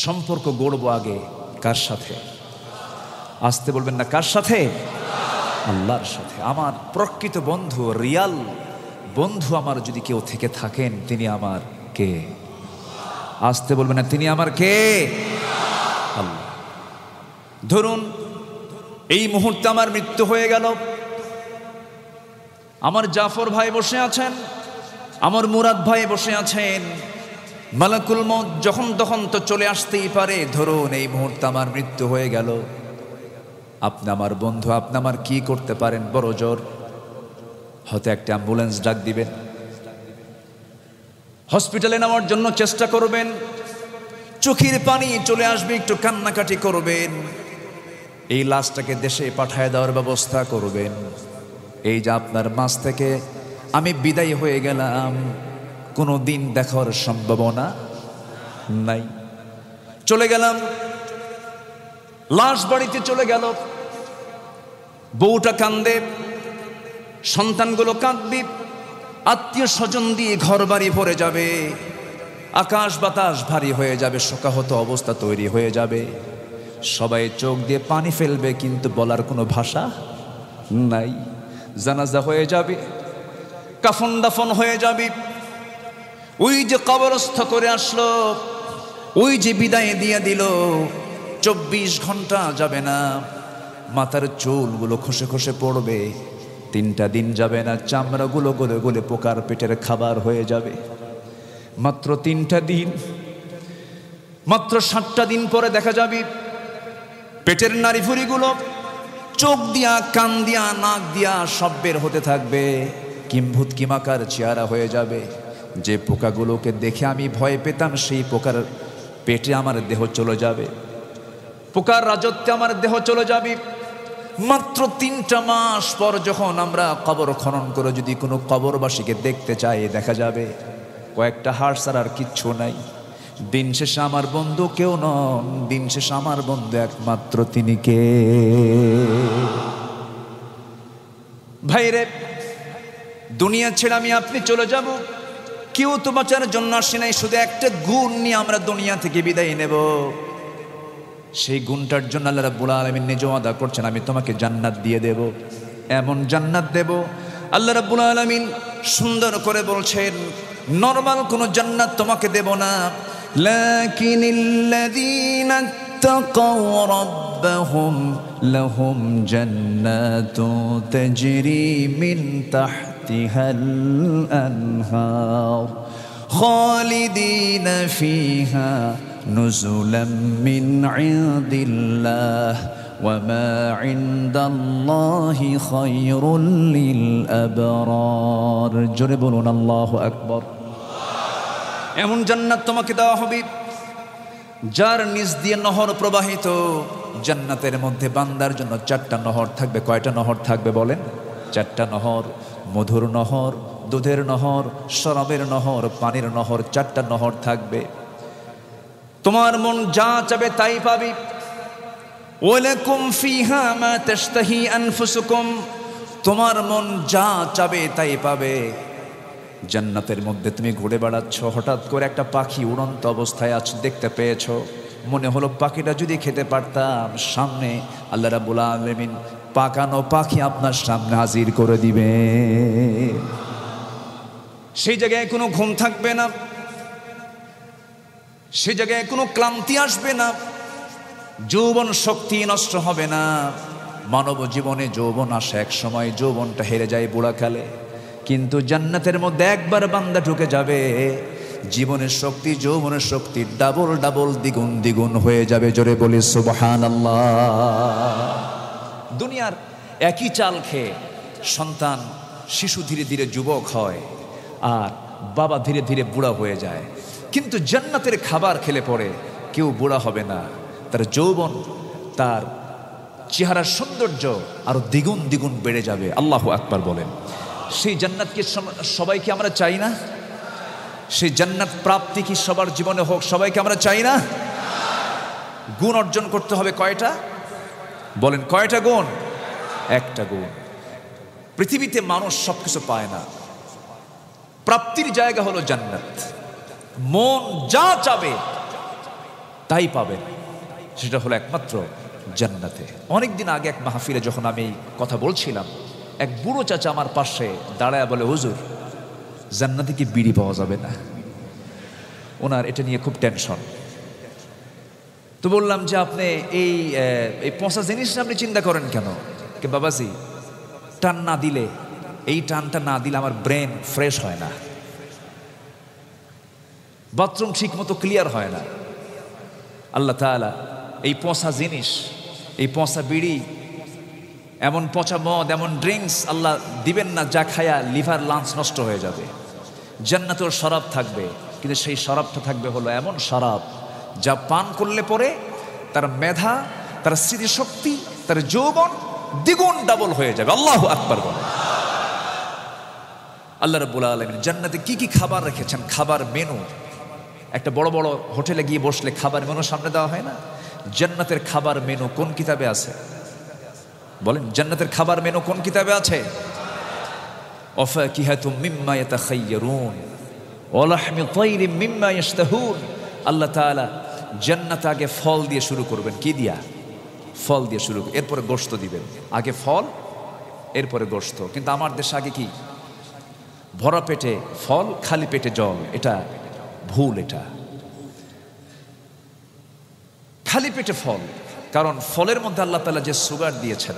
A: সম্পর্ক গড়বো আগে কার সাথে? আসতে বলবেন না, কার সাথে? আল্লাহর সাথে। আমার প্রকৃত বন্ধু, রিয়াল বন্ধু আমার যদি কেউ থেকে থাকেন, তিনি আমার কে? আসতে বলবেন না, তিনি আমার কে? আল্লাহ। ধরুন এই মুহূর্তে আমার মৃত্যু হয়ে গেল, আমার জাফর ভাই বসে আছেন, আমার মুরাদ ভাই বসে আছেন, মালাকুল মউত যখন তখন তো চলে আসতেই পারে। ধরুন এই মুহূর্তে আমার মৃত্যু হয়ে গেল, আপনি আমার বন্ধু, আপনি আমার কি করতে পারেন? বড় জোর হয়তো একটা অ্যাম্বুলেন্স ডাক দিবেন, হসপিটালে নেওয়ার জন্য চেষ্টা করবেন, চোখের পানি চলে আসবে, একটু কান্নাকাটি করবেন, এই লাশটাকে দেশে পাঠায় দেওয়ার ব্যবস্থা করবেন। এই যে আপনার মাঝ থেকে আমি বিদায় হয়ে গেলাম, কোনো দিন দেখার সম্ভাবনা নাই। চলে গেলাম, লাশ বাড়িতে চলে গেল, বউটা কান্দে, সন্তানগুলো কাঁদবে, আত্মীয় স্বজন দিয়ে ঘর বাড়ি ভরে যাবে, আকাশ বাতাস ভারী হয়ে যাবে, শোকাহত অবস্থা তৈরি হয়ে যাবে, সবাই চোখ দিয়ে পানি ফেলবে, কিন্তু বলার কোনো ভাষা নাই। জানাজা হয়ে যাবে, কাফন দাফন হয়ে যাবে, ওই যে কবরস্থ করে আসলো, ওই যে বিদায় দিয়ে দিল, 24 ঘন্টা যাবে না, মাথার চুলগুলো খসে খসে পড়বে, 3টা দিন যাবে না, চামড়াগুলো গলে গলে পোকার পেটের খাবার হয়ে যাবে। মাত্র 3টা দিন, মাত্র 7টা দিন পরে দেখা যাবে পেটের নাড়িভুড়িগুলো চোখ দিয়া, কান দিয়া, নাক দিয়া সব বের হতে থাকবে, কিম্ভূত কিমাকার চেহারা হয়ে যাবে। যে পোকাগুলোকে দেখে আমি ভয় পেতাম, সেই পোকার পেটে আমার দেহ চলে যাবে, পোকার রাজত্বে আমার দেহ চলে যাবে। মাত্র 3টা মাস পর যখন আমরা কবর খনন করে যদি কোনো কবরবাসীকে দেখতে চাই, দেখা যাবে কয়েকটা হাড় ছাড়া আর কিচ্ছু নাই। দিন শেষে আমার বন্ধু কেউ নন, দিন শেষে আমার বন্ধু একমাত্র তিনি কে? ভাইরে, দুনিয়া ছেড়ে আমি আপনি চলে যাব, কেউ তো বাঁচার জন্য আসে নাই, শুধু একটা গুণ নিয়ে আমরা দুনিয়া থেকে বিদায় নেব। সেই গুণটার জন্য আল্লাহ রাব্বুল আলামিন নিজে ওয়াদা করছেন, আমি তোমাকে জান্নাত দিয়ে দেব, এমন জান্নাত দেব। আল্লাহ রাব্বুল আলামিন সুন্দর করে বলছেন, নরমাল কোনো জান্নাত তোমাকে দেব না, লাকিনিল্লাযীনা তাকাও রাব্বাহুম লাহুম জান্নাতু তাজরি মিন তাহতিহাল আনহার খালিদিনা ফিহা নুজুলাম মিন ইনদিল্লাহ ওয়ামা ইনদাল্লাহি খায়রুল লিল আবরার। জোরে বলুন আল্লাহু আকবার। এমন জান্নাত তোমাকে দেওয়া হবে যার নিচ দিয়ে নহর প্রবাহিত। জান্নাতের মধ্যে বান্দার জন্য 4টা নহর থাকবে। কয়টা নহর থাকবে বলেন? 4টা নহর। মধুর নহর, দুধের নহর, শরাবের নহর, পানির নহর, 4টা নহর থাকবে। তোমার মন যা চাবে তাই পাবি। ওয়ালাকুম ফিহা মা তাশতাহি আনফুসুকুম, তোমার মন যা চাবে তাই পাবে। জান্নাতের মধ্যে তুমি ঘুরে বেড়াচ্ছ, হঠাৎ করে একটা পাখি উড়ন্ত অবস্থায় আছো, দেখতে পেয়েছ, মনে হলো পাখিটা যদি খেতে পারতাম, সামনে আল্লাহ রাব্বুল আলামিন পাকানো পাখি আপনার সামনে হাজির করে দিবে। সেই জায়গায় কোনো ঘুম থাকবে না, সেই জায়গায় কোনো ক্লান্তি আসবে না, যৌবন শক্তি নষ্ট হবে না। মানব জীবনে যৌবন আসে এক সময়, যৌবনটা হেরে যায় বুড়াকালে, কিন্তু জান্নাতের মধ্যে একবার বান্দা ঢুকে যাবে, জীবনের শক্তি, যৌবনের শক্তি ডাবল ডাবল, দ্বিগুণ দ্বিগুণ হয়ে যাবে। জোরে বলি সুবহানাল্লাহ। দুনিয়ার একই চাল খেয়ে সন্তান, শিশু ধীরে ধীরে যুবক হয়, আর বাবা ধীরে ধীরে বুড়া হয়ে যায়, কিন্তু জান্নাতের খাবার খেলে পরে কেউ বুড়া হবে না, তার যৌবন, তার চেহারার সৌন্দর্য আরো দ্বিগুণ দ্বিগুণ বেড়ে যাবে। আল্লাহু আকবার বলেন। সেই জান্নাতকে সবাইকে আমরা চাই না? সেই জান্নাত প্রাপ্তি কি সবার জীবনে হোক, সবাইকে আমরা চাই না? গুণ অর্জন করতে হবে কয়টা বলেন? কয়টা গুণ? একটা গুণ। পৃথিবীতে মানুষ সবকিছু পায় না, প্রাপ্তির জায়গা হলো জান্নাত। মন যা চাবে তাই পাবেন, সেটা হলো একমাত্র জান্নাতে। অনেকদিন আগে এক মাহফিলে যখন আমি কথা বলছিলাম, এক বুড়ো চাচা আমার পাশে দাঁড়ায় বলে, হুজুর জান্নাতে কি বিড়ি পাওয়া যাবে না? ওনার এটা নিয়ে খুব টেনশন। তো বললাম যে আপনি এই পচা জিনিস আপনি চিন্তা করেন কেন? কে বাবাজি, টান না দিলে, এই টানটা না দিলে আমার ব্রেন ফ্রেশ হয় না, বাথরুম ঠিক মতো ক্লিয়ার হয় না। আল্লাহ তাআলা এই পচা জিনিস, এই পচা বিড়ি, এমন পচা মদ, এমন ড্রিঙ্কস আল্লাহ দিবেন না যা খায়া লিভার লাঞ্চ নষ্ট হয়ে যাবে। জান্নাতেও শরাব থাকবে, কিন্তু সেই শরাবটা থাকবে হলো এমন শরাব যা পান করলে পরে তার মেধা, তার স্মৃতিশক্তি, তার যৌবন দ্বিগুণ ডাবল হয়ে যাবে। আল্লাহু আকবার বলে। আল্লাহ রাব্বুল আলামিন জান্নাতে কি কি খাবার রেখেছেন, খাবার মেনু। একটা বড় বড় হোটেলে গিয়ে বসলে খাবার মেনু সামনে দেওয়া হয় না? জান্নাতের খাবার মেনু কোন কিতাবে আছে বলেন? জান্নাতের খাবার মেনু কোন কিতাবে আছে? ওয়াফাকিহাতুম মিম্মা ইয়াতাখায়্যারুন ওয়া লাহমি তায়রিম মিম্মা ইয়াশতাহুন। আল্লাহ তাআলা জান্নাতে আগে ফল দিয়ে শুরু করবেন। কি দিয়া? ফল দিয়ে শুরু, এরপরে গোশত দিবেন। আগে ফল, এরপরে গোশত। কিন্তু আমার দেশে আগে কি? ভরা পেটে ফল, খালি পেটে জল। এটা ভুল। এটা খালি পেটে ফল, কারণ ফলের মধ্যে আল্লাহ তাআলা যে সুগার দিয়েছেন,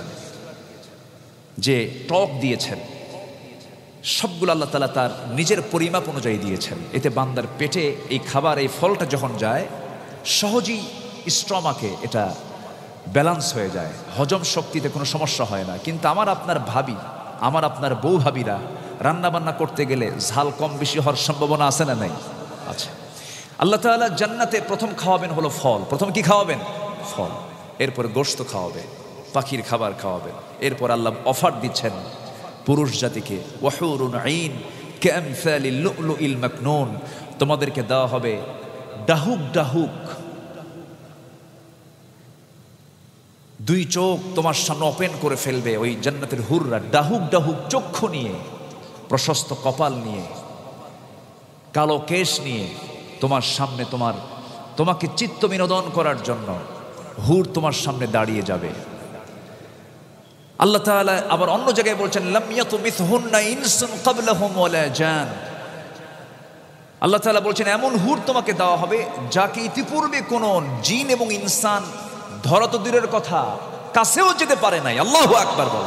A: যে টক দিয়েছেন, সবগুলো আল্লাহ তাআলা তার নিজের পরিমাপ অনুযায়ী দিয়েছেন। এতে বান্দার পেটে এই খাবার, এই ফলটা যখন যায়, সহজেই স্টমাকে এটা ব্যালান্স হয়ে যায়, হজম শক্তিতে কোনো সমস্যা হয় না। কিন্তু আমার আপনার ভাবি, আমার আপনার বউ ভাবিরা রান্না বান্না করতে গেলে ঝাল কম বেশি হওয়ার সম্ভাবনা আছে না নাই? আচ্ছা, আল্লাহ তাআলা জান্নাতে প্রথম খাওয়াবেন হলো ফল। প্রথম কি খাওয়াবেন? ফল। এরপরে গোশত খাওয়াবেন, পাখির খাবার খাওয়াবেন। এরপর আল্লাহ অফার দিচ্ছেন পুরুষ জাতিকে, ওয়াহুরুন আইন কামসালিল লুলুইল মাকনুন, তোমাদেরকে দেওয়া হবে ডাহুক ডাহুক দুই চোখ, তোমার সামনে ওপেন করে ফেলবে ওই জান্নাতের হুররা। ডাহুক ডাহুক চক্ষু নিয়ে, প্রশস্ত কপাল নিয়ে, কালো কেশ নিয়ে তোমার সামনে, তোমাকে চিত্ত বিনোদন করার জন্য হুর তোমার সামনে দাঁড়িয়ে যাবে। আল্লাহ তাআলা আবার অন্য জায়গায় বলছেন, লাম ইয়াতুমিথহুন্না ইনসুন ক্বাবলাহুম ওয়ালা জান। আল্লাহ তাআলা বলছেন এমন হুর তোমাকে দেওয়া হবে যাকে ইতিপূর্বে কোনো জিন এবং ইনসান, ধরা তো দূরের কথা, কাছেও যেতে পারে নাই। আল্লাহু আকবার বল।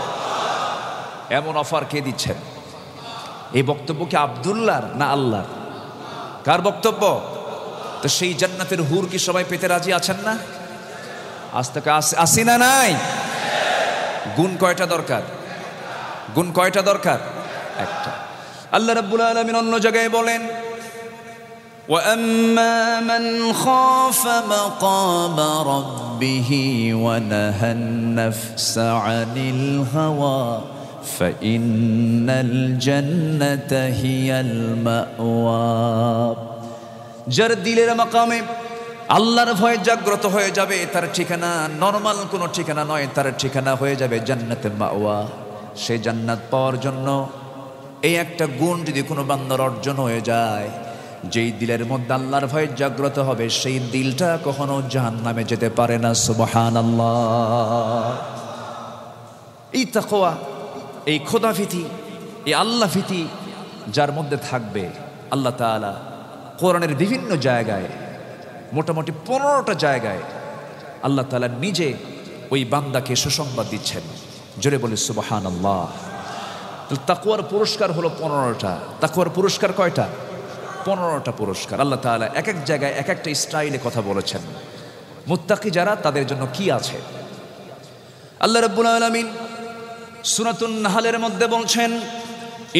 A: এমন অফার কে দিচ্ছেন? এই বক্তব্য কি আব্দুল্লাহর না আল্লাহর? কার বক্তব্য? তো সেই জান্নাতের হুর কি সবাই পেতে রাজি আছেন না? আজ থেকে আসি না নাই? গুণ কয়টা দরকার? গুণ কয়টা দরকার? একটা। আল্লাহ রাব্বুল আলামিন অন্য জায়গায় বলেন,
B: وَأَمَّا مَنْ خَافَ مَقَامَ رَبِّهِ وَنَهَى النَّفْسَ عَنِ الْهَوَى فَإِنَّ الْجَنَّةَ هِيَ الْمَأْوَى।
A: যার দিলের মাকামে আল্লাহর ভয় জাগ্রত হয়ে যাবে, তার ঠিকানা নরমাল কোনো ঠিকানা নয়, তার ঠিকানা হয়ে যাবে জান্নাতুল মাওয়া। সেই জান্নাত পাওয়ার জন্য এই একটা গুণ যদি কোনো বান্দার অর্জন হয়ে যায়, যেই দিলের মধ্যে আল্লাহর ভয় জাগ্রত হবে, সেই দিলটা কখনো জাহান্নামে যেতে পারে না। সুবহানাল্লাহ। এই তাকওয়া, এই খোদাভীতি, এই আল্লাহ ভীতি যার মধ্যে থাকবে, আল্লাহ তাআলা কোরআনের বিভিন্ন জায়গায়, মোটামুটি 15টা জায়গায় আল্লাহ তাআলা নিজে ওই বান্দাকে সুসংবাদ দিচ্ছেন। জোরে বলে সুবহানাল্লাহ। তাকওয়ার পুরস্কার হলো 15টা। তাকওয়ার পুরস্কার কয়টা? 15টা পুরস্কার। আল্লাহ তাআলা এক এক জায়গায় এক একটা স্টাইলে কথা বলেছেন। মুত্তাকি যারা, তাদের জন্য কি আছে? আল্লাহ রাব্বুল আলামিন সূরাতুন নাহলের মধ্যে বলছেন,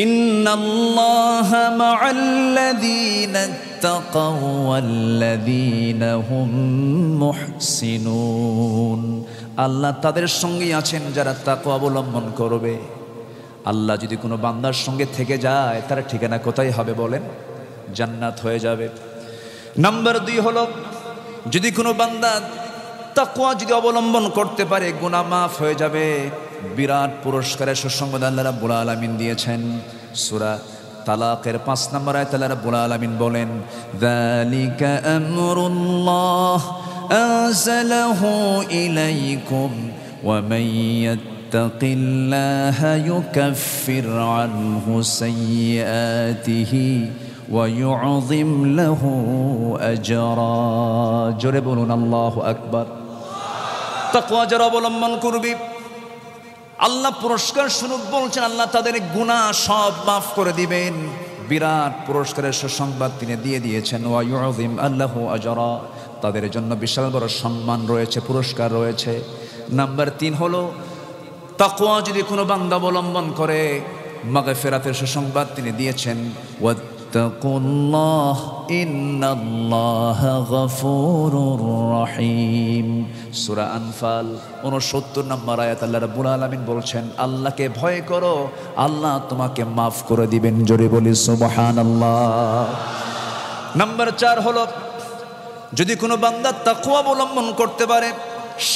B: ইন্নাল্লাহা মা'আল্লাযীনা ইত্তাকাও ওয়াল্লাযীনা হুম মুহসিনুন।
A: আল্লাহ তাদের সঙ্গেই আছেন যারা তাকওয়া অবলম্বন করবে। আল্লাহ যদি কোনো বান্দার সঙ্গে থেকে যায়, তার ঠিকানা কোথায় হবে বলেন? জান্নাত হয়ে যাবে। নাম্বার 2 হলো, যদি কোনো বান্দা তাকওয়া যদি অবলম্বন করতে পারে, গুনাহ মাফ হয়ে যাবে। বিরাট পুরস্কারের সুসংবাদ আল্লাহ রাব্বুল আলামিন দিয়েছেন। সূরা তালাকের 5 নম্বর আয়াতে আল্লাহ রাব্বুল আলামিন বলেন,
B: যালিকা আমরুল্লাহ আনজালাহু ইলাইকুম ওয়া মান ইয়াত্তাকিল্লাহা ইউকাফির আনহু সাইয়্যাতিহি ওয়া ইউযিম লাহু আজরা। জোরে বলুন আল্লাহু আকবার।
A: তাকওয়া যারা অবলম্বন করবে, আল্লাহ পুরস্কার স্বরূপ বলছেন, আল্লাহ তাদের গুনাহ সব মাফ করে দিবেন। বিরাট পুরস্কারের সুসংবাদ তিনি দিয়ে দিয়েছেন। ওয়া ইউযিম আল্লাহু আজরা, তাদের জন্য বিশাল বড় সম্মান রয়েছে, পুরস্কার রয়েছে। নাম্বার 3 হলো, তাকওয়া যদি কোনো বান্দা অবলম্বন করে, মাগফিরাতের সুসংবাদ তিনি দিয়েছেন।
B: ওয়াত্তাকুল্লাহ ইন্নাল্লাহা গফুরুর রহিম।
A: সূরা আনফাল 69 নম্বর আয়াত আল্লাহ রাব্বুল আলামিন বলছেন, আল্লাহকে ভয় করো, আল্লাহ তোমাকে মাফ করে দিবেন। জোরে বলি সুবহানাল্লাহ। নাম্বার 4 হলো, যদি কোনো বান্দা তাকওয়া অবলম্বন করতে পারে,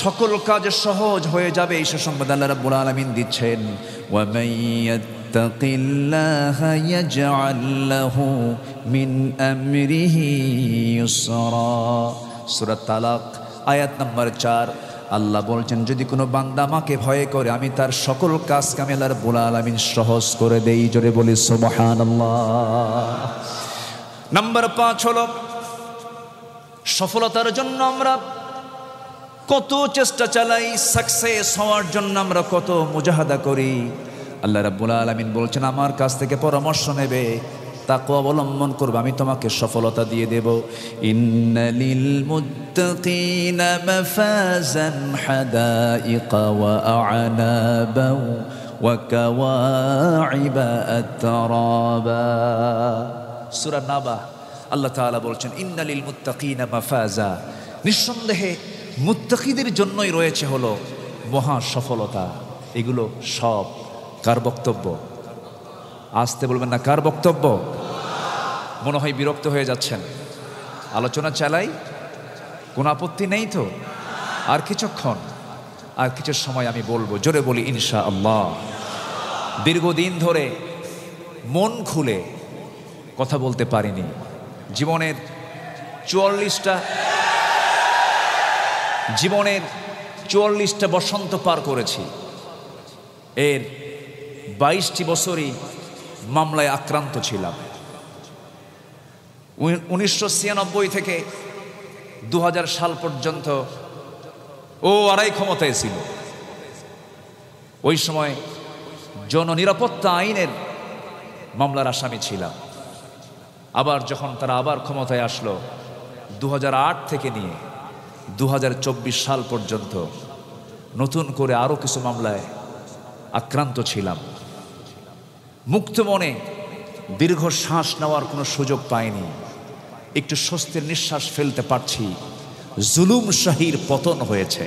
A: সকল কাজ সহজ হয়ে যাবে। এই সুসংবাদ আল্লাহ রাব্বুল আলামিন দিচ্ছেন।
B: ওয়া মান ইয়াত্তাকিল্লাহা ইয়াজআল লাহু মিন আমরিহি ইউসরা। সূরা তালাক আয়াত নম্বর 4। আল্লাহ বলছেন, যদি কোনো বান্দা আমাকে ভয় করে আমি তার সকল কাজ কাম আল্লাহ রাব্বুল আলামিন সহজ করে দেই। জোরে বলি সুবহানাল্লাহ। নাম্বার 5 হলো সফলতার জন্য আমরা কত চেষ্টা চালাই, সাকসেস হওয়ার জন্য আমরা কত মুজাহাদা করি। আল্লাহ রাব্বুল আলামিন বলছেন, আমার কাছ থেকে পরামর্শ নেবে, তাকওয়া অবলম্বন করবে, আমি তোমাকে সফলতা দিয়ে দেব। ইন্নালিল মুত্তাকিনা মাফাজান হাদাইকা ওয়া আ'নাবা ওয়া কাওয়াইবা আতরাবা। সূরা নাবা আল্লাহ তাআলা বলছেন, ইন্নালিল মুত্তাকিনা মাফাজা, নিঃসন্দেহে মুত্তাকিদের জন্যই রয়েছে হলো মহা সফলতা। এগুলো সব কার বক্তব্য? আসতে বলবেন না, কার বক্তব্য? মনে হয় বিরক্ত হয়ে যাচ্ছেন। আলোচনা চালাই, কোনো আপত্তি নেই তো? আর কিছুক্ষণ, আর কিছু সময় আমি বলবো, জোরে বলি ইনশাআল্লাহ। দীর্ঘদিন ধরে মন খুলে কথা বলতে পারিনি। জীবনের 44টা বসন্ত পার করেছি। এর 22টি বছরই মামলায় আক্রান্ত ছিলাম। 1996 থেকে 2000 সাল পর্যন্ত আড়াই ক্ষমতায় ছিল। ওই সময় জননিরাপত্তা আইনের মামলার আসামি ছিলাম। আবার যখন তারা আবার ক্ষমতায় আসলো 2008 থেকে নিয়ে 2024 সাল পর্যন্ত নতুন করে আরও কিছু মামলায় আক্রান্ত ছিলাম। মুক্ত মনে দীর্ঘ শ্বাস নেওয়ার কোনো সুযোগ পাইনি, একটু স্বস্তির নিঃশ্বাস ফেলতে পারছি। জুলুম শাহীর পতন হয়েছে।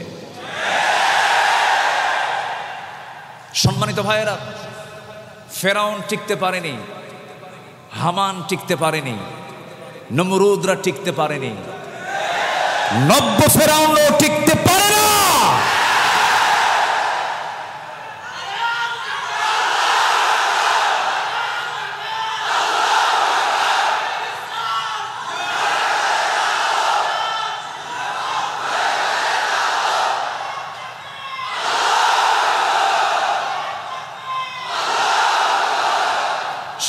B: সম্মানিত ভাইয়েরা, ফেরাউন টিকতে পারেনি, হামান টিকতে পারেনি, নমরুদরা টিকতে পারেনি, নব্য ফেরাউনও টিকতে পারে না।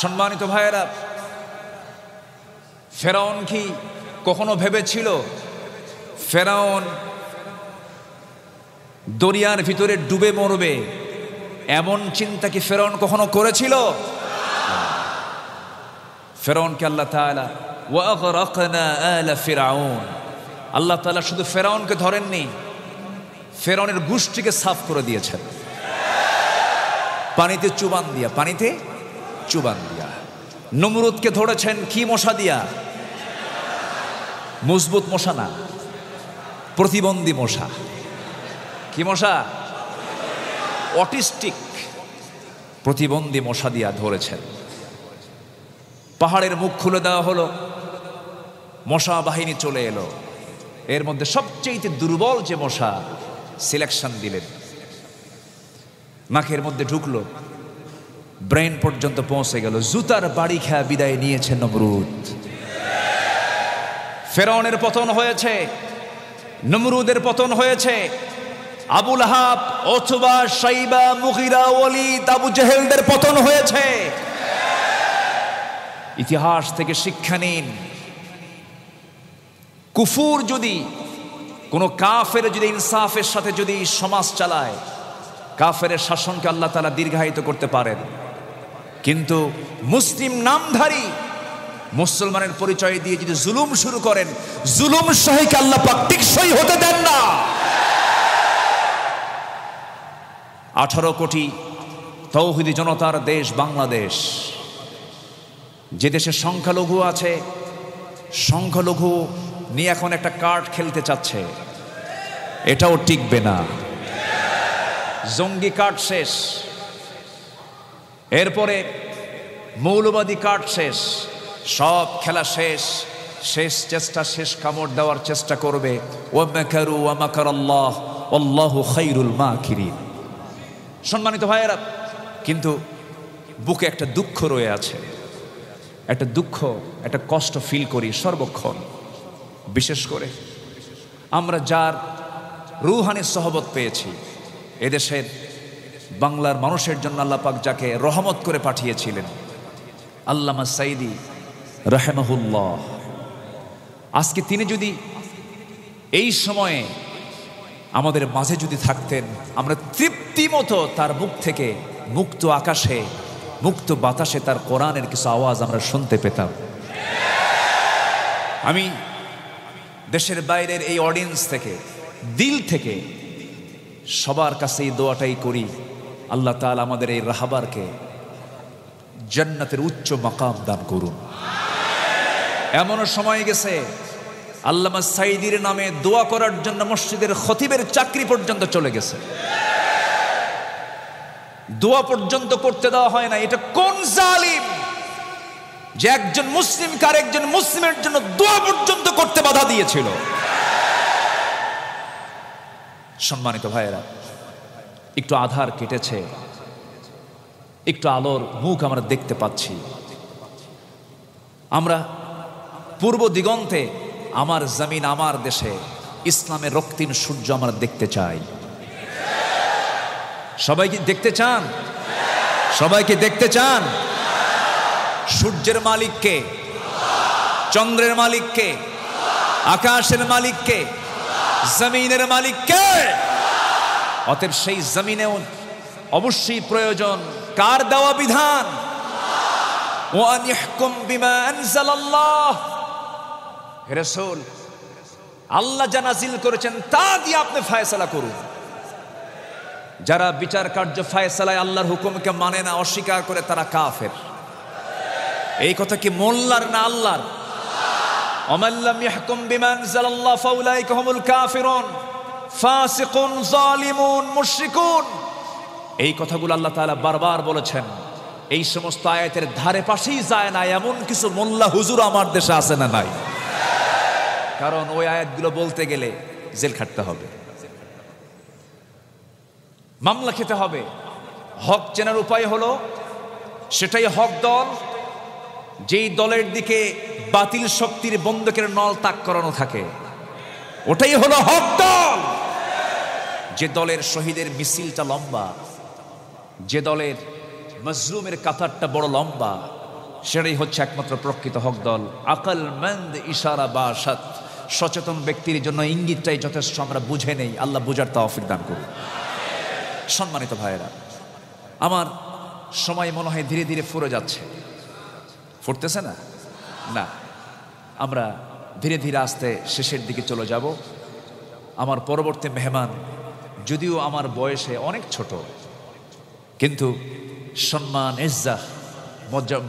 B: সম্মানিত ভাইয়েরা, ফেরাউন কি কখনো ভেবেছিল ফেরাউন দরিয়ার ভিতরে ডুবে মরবে? এমন চিন্তা কি ফেরাউন কখনো করেছিল? ফেরাউনকে আল্লাহ তাআলা ওয়া আগরাকনা আলা ফিরআউন, আল্লাহ তাআলা শুধু ফেরাউনকে ধরেননি, ফেরাউনের গোষ্ঠীকে সাফ করে দিয়েছেন পানিতে চুবান দিয়া, পানিতে চুবান দিয়া। নমরুদকে ধরেছেন কি মশা দিয়া? মজবুত মশা না, প্রতিবন্ধী মশা। কি মশা? অটিস্টিক প্রতিবন্ধী মশা দিয়া ধরেছেন। পাহাড়ের মুখ খুলে দেওয়া হলো, মশা বাহিনী চলে এলো। এর মধ্যে সবচেয়ে দুর্বল যে মশা সিলেকশন দিলেন, নাকের মধ্যে ঢুকলো, ব্রেন পর্যন্ত পৌঁছে গেল। জুতার বাড়ি খেয়া বিদায় নিয়েছে নমরুদ। ফেরাউনের পতন হয়েছে, নমরুদের পতন হয়েছে, আবু লাহাব, উতবা, শাইবা, মুগীরা, ওয়ালিদ, আবু জেহেলদের পতন হয়েছে। ইতিহাস থেকে শিক্ষা নিন, কুফুর যদি কোন কাফের যদি ইনসাফের সাথে যদি সমাজ চালায়, কাফের শাসনকে আল্লাহ তাআলা দীর্ঘায়িত করতে পারেন। কিন্তু মুসলিম নামধারী মুসলমানের পরিচয় দিয়ে যদি জুলুম শুরু করেন, জুলুম শাহীকে আল্লাহ পাক টেকসই হতে দেন না। 18 কোটি তৌহিদি জনতার দেশ বাংলাদেশ, যে দেশে সংখ্যালঘু আছে, সংখ্যালঘু নিয়ে এখন একটা কার্ড খেলতে চাচ্ছে, এটাও টিকবে না। জঙ্গি কার্ড শেষ, এরপরে মৌলবাদী কার্ড শেষ, সব খেলা শেষ। শেষ চেষ্টা, শেষ কামড় দেওয়ার চেষ্টা করবে। ওয়া মাকারু ওয়া মাকারাল্লাহ ওয়াল্লাহু খায়রুল মাকিরিন। সম্মানিত ভাইয়েরা, কিন্তু বুকে একটা দুঃখ রয়ে আছে, একটা দুঃখ, একটা কষ্ট ফিল করি সর্বক্ষণ। বিশেষ করে আমরা যার রুহানি সহবত পেয়েছি, এদেশের বাংলার মানুষের জন্য আল্লাহ পাক যাকে রহমত করে পাঠিয়েছিলেন, আল্লামা সাইদি রাহিমাহুল্লাহ, আজকে তিনি যদি এই সময়ে আমাদের মাঝে যদি থাকতেন, আমরা তৃপ্তিমতো তার মুখ থেকে মুক্ত আকাশে, মুক্ত বাতাসে তার কোরআনের কিছু আওয়াজ আমরা শুনতে পেতাম। আমি দেশের বাইরের এই অডিয়েন্স থেকে, দিল থেকে সবার কাছে এই দোয়াটাই করি, আল্লাহ তাআলা আমাদের এই রাহাবারকে জান্নাতের উচ্চ মাকাম দান করুন। এমনও সময় গেছে আল্লামা সাইদির নামে দোয়া করার জন্য মসজিদের খতিবের চাকরি পর্যন্ত চলে গেছে, দোয়া পর্যন্ত করতে দেওয়া হয় না। এটা কোন জালিম যে একজন মুসলিমকে আরেকজন মুসলিমের জন্য দোয়া পর্যন্ত করতে বাধা দিয়েছিল? সম্মানিত ভাইয়েরা, একটু আধার কেটেছে, একটু আলোর মুখ আমরা দেখতে পাচ্ছি। আমরা পূর্ব দিগন্তে আমার জমিন, আমার দেশে ইসলামের রক্তিম সূর্য আমরা দেখতে চাই। সবাইকে দেখতে চান? সবাইকে দেখতে চান? সূর্যের মালিককে, চন্দ্রের মালিককে, আকাশের মালিককে, জমিনের মালিককে। অতএব সেই জমিনেও অবশ্যই প্রয়োজন কার দেওয়া বিধান? ওয়ান ইয়াহকুম বিমা আনজালাল্লাহ। হে রাসূল, আল্লাহ যা নাজিল করেছেন তা দিয়ে আপনি ফয়সালা করুন। যারা বিচার কার্য ফয়সালায় আল্লাহর হুকুমকে মানে না, অস্বীকার করে, তারা কাফের। এই কথা কি মোল্লার না আল্লাহর? ওমান লাম ইয়াহকুম বিমা আনজালাল্লাহ ফাউলাইকা হুমুল কাফিরুন ফাসিকুন জালিমুন মুশরিকুন। এই কথাগুলো আল্লাহ তাআলা বারবার বলেছেন। এই সমস্ত আয়াতের ধারে পাশেই যায় না এমন কিছু মোল্লা হুজুর আমার দেশে আছে না নাই? কারণ ওই আয়াতগুলো বলতে গেলে জেল খাটতে হবে, মামলা খেতে হবে। হক চেনার উপায় হলো, সেটাই হক দল যেই দলের দিকে বাতিল শক্তির বন্দুকের নল তাক করানো থাকে, ওটাই হলো হক দল। যে দলের শহীদের মিছিলটা লম্বা, যে দলের মজলুমের কাতারটা বড় লম্বা, সেটাই হচ্ছে একমাত্র প্রকৃত হক দল। আকল মন্দ ইশারা বাসাত, সচেতন ব্যক্তির জন্য ইঙ্গিতটাই যথেষ্ট। আমরা বুঝে নেই, আল্লাহ বুঝার তৌফিক দান করুন। সম্মানিত ভাইয়েরা, আমার সময় মনে হয় ধীরে ধীরে ফুরে যাচ্ছে। ফুরতেছে না? না, আমরা ধীরে ধীরে আস্তে শেষের দিকে চলে যাব। আমার পরবর্তী মেহমান যদিও আমার বয়সে অনেক ছোট, কিন্তু সম্মান, ইজ্জত,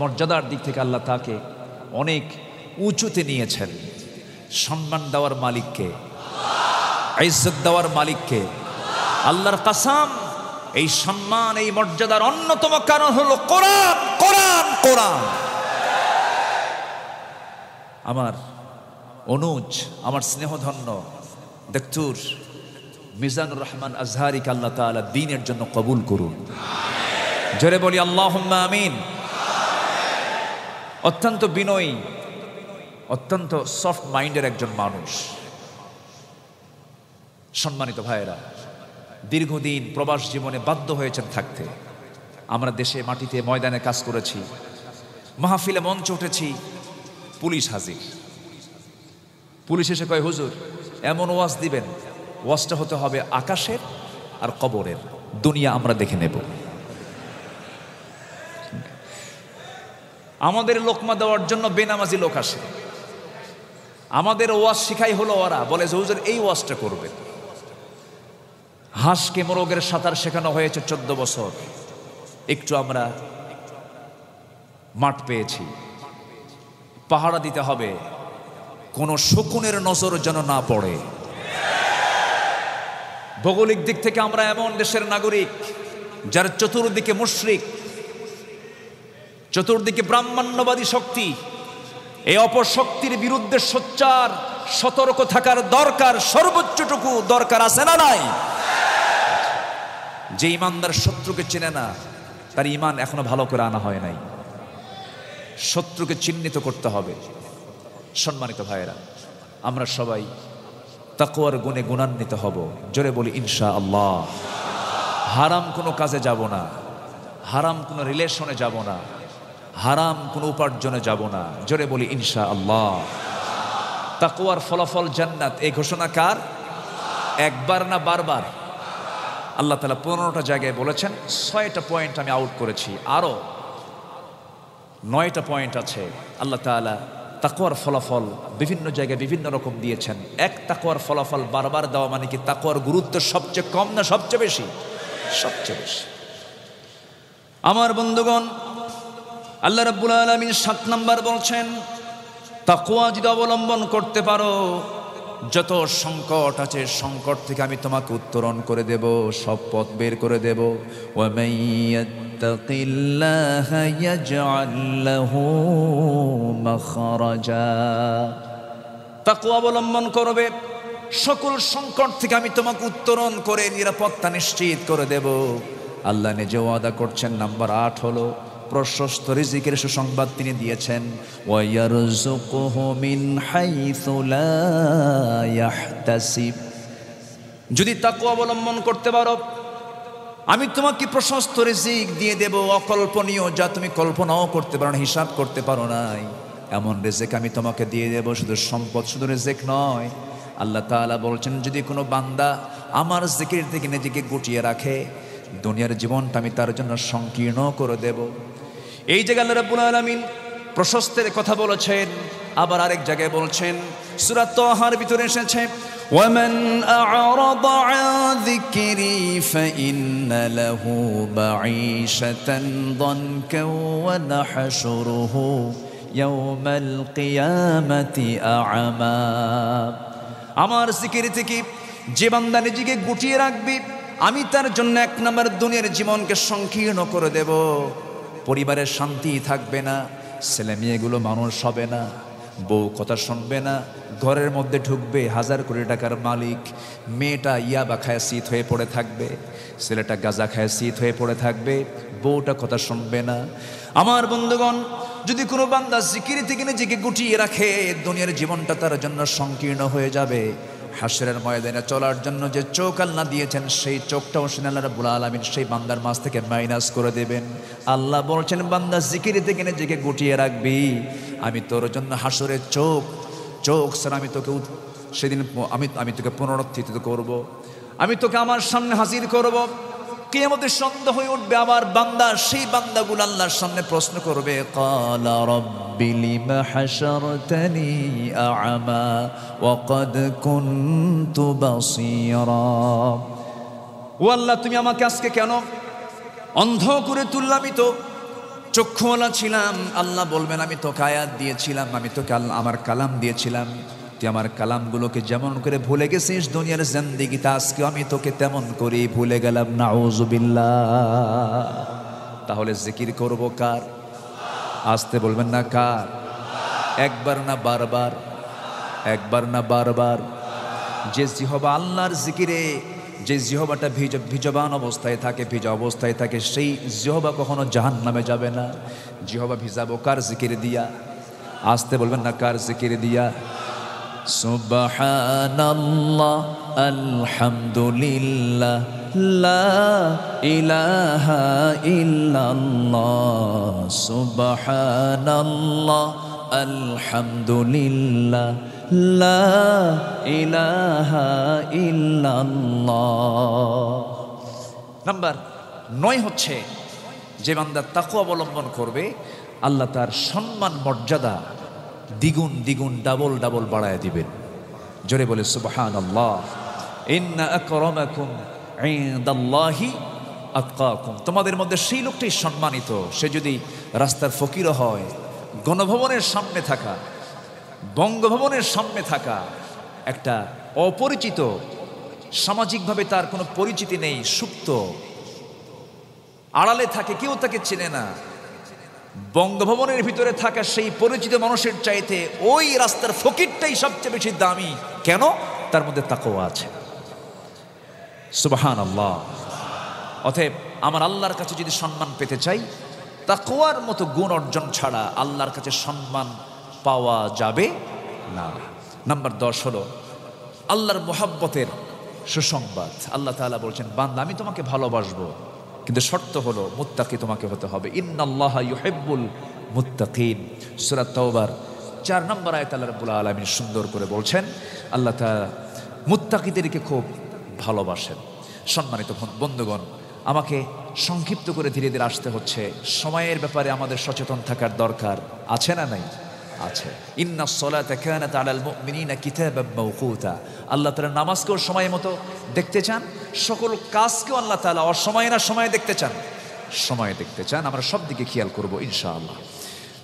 B: মর্যাদার দিক থেকে আল্লাহ তাকে অনেক উঁচুতে নিয়েছেন। সম্মান দেওয়ার মালিককে, ইজ্জত দেওয়ার মালিককে। আল্লাহর কসম, এই সম্মান, এই মর্যাদার অন্যতম কারণ হলো কোরআন, কোরআন, কোরআন। আমার অনুজ, আমার স্নেহধন্য দক্তুর মিজানুর রহমান আজহারিকে আল্লাহ তাআলা দ্বীনের জন্য কবুল করুন। জোরে বলি আল্লাহুম্মা আমিন। অত্যন্ত বিনয়ী, অত্যন্ত সফট মাইন্ডের একজন মানুষ। সম্মানিত ভাইয়েরা, দীর্ঘদিন প্রবাস জীবনে বাধ্য হয়েছেন থাকতে। আমরা দেশে মাটিতে ময়দানে কাজ করেছি, মাহফিলে মঞ্চে উঠেছি, পুলিশ হাজির। পুলিশ এসে কয়, হুজুর এমন ওয়াজ দিবেন, ওয়াজটা হতে হবে আকাশের আর কবরের, দুনিয়া আমরা দেখে নেব। আমাদের লোকমা দেওয়ার জন্য বেনামাজি লোক আসে, আমাদের ওয়াজ শিখাই হলো ওরা, বলে যে হুজুর এই ওয়াজটা করবেন। হাঁসকে মোরগের সাঁতার শেখানো হয়েছে 14 বছর। একটু আমরা মাঠ পেয়েছি, পাহারা দিতে হবে, কোনো শকুনের নজর যেন না পড়ে। ভৌগোলিক দিক থেকে আমরা এমন দেশের নাগরিক যার চতুর্দিকে মুশরিক, চতুর্দিকে ব্রাহ্মণ্যবাদী শক্তি। এই অপশক্তির বিরুদ্ধে সোচ্চার সতর্ক থাকার দরকার, সর্বোচ্চটুকু দরকার আছে না নাই? যে ইমানদার শত্রুকে চেনে না, তার ঈমান এখনো ভালো করে আনা হয় নাই। শত্রুকে চিহ্নিত করতে হবে। সম্মানিত ভাইয়েরা, আমরা সবাই তাকওয়ার গুণে গুণান্বিত হব। জোরে বলি ইনশাআল্লাহ। হারাম কোনো কাজে যাব না, হারাম কোনো রিলেশনে যাব না, হারাম কোনো উপার্জনে যাব না। জোরে বলি ইনশাআল্লাহ। তাকওয়ার ফলাফল জান্নাত, এই ঘোষণা কার? একবার না বারবার? আল্লাহ তাআলা 15টা জায়গায় বলেছেন। 6টা পয়েন্ট আমি আউট করেছি, আরো 9টা পয়েন্ট আছে। আল্লাহ তাআলা তাকওয়ার ফলাফল বিভিন্ন জায়গায় বিভিন্ন রকম দিয়েছেন। এক তাকওয়ার ফলাফল বারবার দেওয়া মানে কি তাকওয়ার গুরুত্ব সবচেয়ে কম না সবচেয়ে বেশি? সবচেয়ে বেশি। আমার বন্ধুগণ, আল্লাহ রাব্বুল আলামিন 7 নাম্বার বলছেন, তাকওয়া যদি অবলম্বন করতে পারো, যত সংকট আছে সংকট থেকে আমি তোমাকে উত্তরণ করে দেব, সব পথ বের করে দেব। ওয়া মাইয়াত্তাকিল্লাহা ইয়াজআল লাহু মাখরাজা। তাকওয়া অবলম্বন করবে, সকল সংকট থেকে আমি তোমাকে উত্তরণ করে নিরাপত্তা নিশ্চিত করে দেব। আল্লাহ নিজে ওয়াদা করছেন। নাম্বার 8 হলো প্রশস্ত রিজিকের সুসংবাদ তিনি দিয়েছেন। ওয়া ইয়ারযুকুহু মিন হাইসু লা ইয়াহতাসিব। যদি তাকওয়া অবলম্বন করতে পারো, আমি তোমাকে প্রশস্ত রিজিক দিয়ে দেব, অকল্পনীয়, যা তুমি কল্পনাও করতে পারো না, হিসাব করতে পারো নাই, এমন রিজিক আমি তোমাকে দিয়ে দেব। শুধু সম্পদ, শুধু রিজিক নয়। আল্লাহ তাআলা বলছেন, যদি কোনো বান্দা আমার জিকির থেকে নিজেকে গুটিয়ে রাখে, দুনিয়ার জীবনটা আমি তার জন্য সংকীর্ণ করে দেব। এই জায়গায় আল্লাহ রাব্বুল আলামিন প্রশস্তের কথা বলেছেন। আবার আরেক জায়গায় বলছেন, সূরা তাহার ভিতরে এসেছে, ওয়ামান আ'রাদা আন যিকরি ফাইন্না লাহু মাঈশাতান দানকা ওয়া নাহশুরুহু ইয়াওমাল কিয়ামাতি আ'মা। আমার জিকির থেকে যে বান্দা নিজেকে গুটিয়ে রাখবে, আমি তার জন্য 1 নম্বর দুনিয়ার জীবনকে সংকীর্ণ করে দেব। পরিবারের শান্তি থাকবে না, ছেলে মেয়েগুলো মানুষ হবে না, বউ কথা শুনবে না, ঘরের মধ্যে ঢুকবে 1000 কোটি টাকার মালিক, মেয়েটা ইয়াবা খায় শীত হয়ে পড়ে থাকবে, ছেলেটা গাঁজা খায় শীত হয়ে পড়ে থাকবে, বউটা কথা শুনবে না। আমার বন্ধুগণ, যদি কোনো বান্দা জিকির থেকে নিজেকে গুটিয়ে রাখে, দুনিয়ার জীবনটা তার জন্য সংকীর্ণ হয়ে যাবে। হাসরের ময়দানে চলার জন্য যে চোখ আল্লাহ দিয়েছেন, সেই চোখটাও আল্লাহ রাব্বুল আলামিন সেই বান্দার মাঝ থেকে মাইনাস করে দেবেন। আল্লাহ বলছেন, বান্দা জিকির থেকে নিজেকে গুটিয়ে রাখবি, আমি তোর জন্য হাসরের চোখ স্যার আমি তোকে সেদিন আমি তোকে পুনরুত্থিত করব, আমি তোকে আমার সামনে হাজির করব। কিয়ামতের সন্ধ্যা হয়ে উঠবে, আমার বান্দা, সেই বান্দাগুলো আল্লাহর সামনে প্রশ্ন করবে, ক্বালা রাব্বি লিমা হাশারতানি আ'মা ওয়া ক্বাদ কুনতু বাসীরা। ও আল্লাহ, তুমি আমাকে আজকে কেন অন্ধ করে তুললাম? আমি তো চক্ষুওয়ালা ছিলাম। আল্লাহ বলবেন, আমি তোকে আয়াত দিয়েছিলাম, আমি তোকে আমার কালাম দিয়েছিলাম, তুই আমার কালামগুলোকে যেমন করে ভুলে গেছিস দুনিয়ার জিন্দেগিতে, আজকে আমি তোকে তেমন করেই ভুলে গেলাম। নাউযুবিল্লাহ। তাহলে জিকির করব কার? আসতে বলবেন না কার? একবার না বারবার? একবার না বারবার? যে জিহবা আল্লাহর জিকিরে, যে জিহবাটা ভিজবান অবস্থায় থাকে, ভিজা অবস্থায় থাকে, সেই জিহবা কখনো জাহান্নামে যাবে না। জিহবা ভিজাবো কার জিকির দিয়া? আসতে বলবেন না কার জিকির দিয়া? সুবহানাল্লাহ, আলহামদুলিল্লাহ, লা ইলাহা ইল্লাল্লাহ। সুবহানাল্লাহ, আলহামদুলিল্লাহ, লা ইলাহা ইল্লাল্লাহ। নাম্বার 9 হচ্ছে, যে বান্দা তাকওয়া অবলম্বন করবে, আল্লাহ তার সম্মান মর্যাদা দ্বিগুণ দ্বিগুণ ডাবল ডাবল বাড়ায় দিবেন। জোরে বলে সুবহানাল্লাহ। ইন্না আকরামাকুম ইনদাল্লাহি আতকাকুম। তোমাদের মধ্যে সেই লোকটাই সম্মানিত, সে যদি রাস্তার ফকির হয়, গণভবনের সামনে থাকা, বঙ্গভবনের সামনে থাকা একটা অপরিচিত, সামাজিকভাবে তার কোনো পরিচিতি নেই, সুপ্ত আড়ালে থাকে, কেউ তাকে চেনে না, বঙ্গভবনের ভিতরে থাকা সেই পরিচিত মানুষের চাইতে ওই রাস্তার ফকিরটাই সবচেয়ে বেশি দামি। কেন? তার মধ্যে তাকওয়া আছে। সুবহানাল্লাহ। অতএব আমার আল্লাহর কাছে যদি সম্মান পেতে চাই, তাকওয়ার মতো গুণ অর্জন ছাড়া আল্লাহর কাছে সম্মান পাওয়া যাবে না। নাম্বার 10 হলো আল্লাহর মোহাব্বতের সুসংবাদ। আল্লাহ তাআলা বলছেন, বান্দা আমি তোমাকে ভালোবাসবো, কিন্তু শর্ত হলো মুত্তাকি তোমাকে হতে হবে। ইন্নাল্লাহা ইউহিব্বুল মুত্তাকিন। সূরা তাওবার 4 নম্বর আয়াত আল্লাহ রাব্বুল আলামিন সুন্দর করে বলছেন, আল্লাহ তাআলা মুত্তাকিদেরকে খুব ভালোবাসেন। সম্মানিত বন্ধুগণ, আমাকে সংক্ষিপ্ত করে ধীরে ধীরে আসতে হচ্ছে। সময়ের ব্যাপারে আমাদের সচেতন থাকার দরকার আছে না নাই? আছে। ইন্নাস সালাতা কানাত আলাল মুমিনিনা কিতাবাম মাওকুতা। আল্লাহ তাআলা নামাজকেও সময় মতো দেখতে চান, সকল কাজকেও আল্লাহ তাআলা অসময়ে না সময়ে দেখতে চান, সময়ে দেখতে চান। আমরা সব দিকে খেয়াল করব ইনশাআল্লাহ।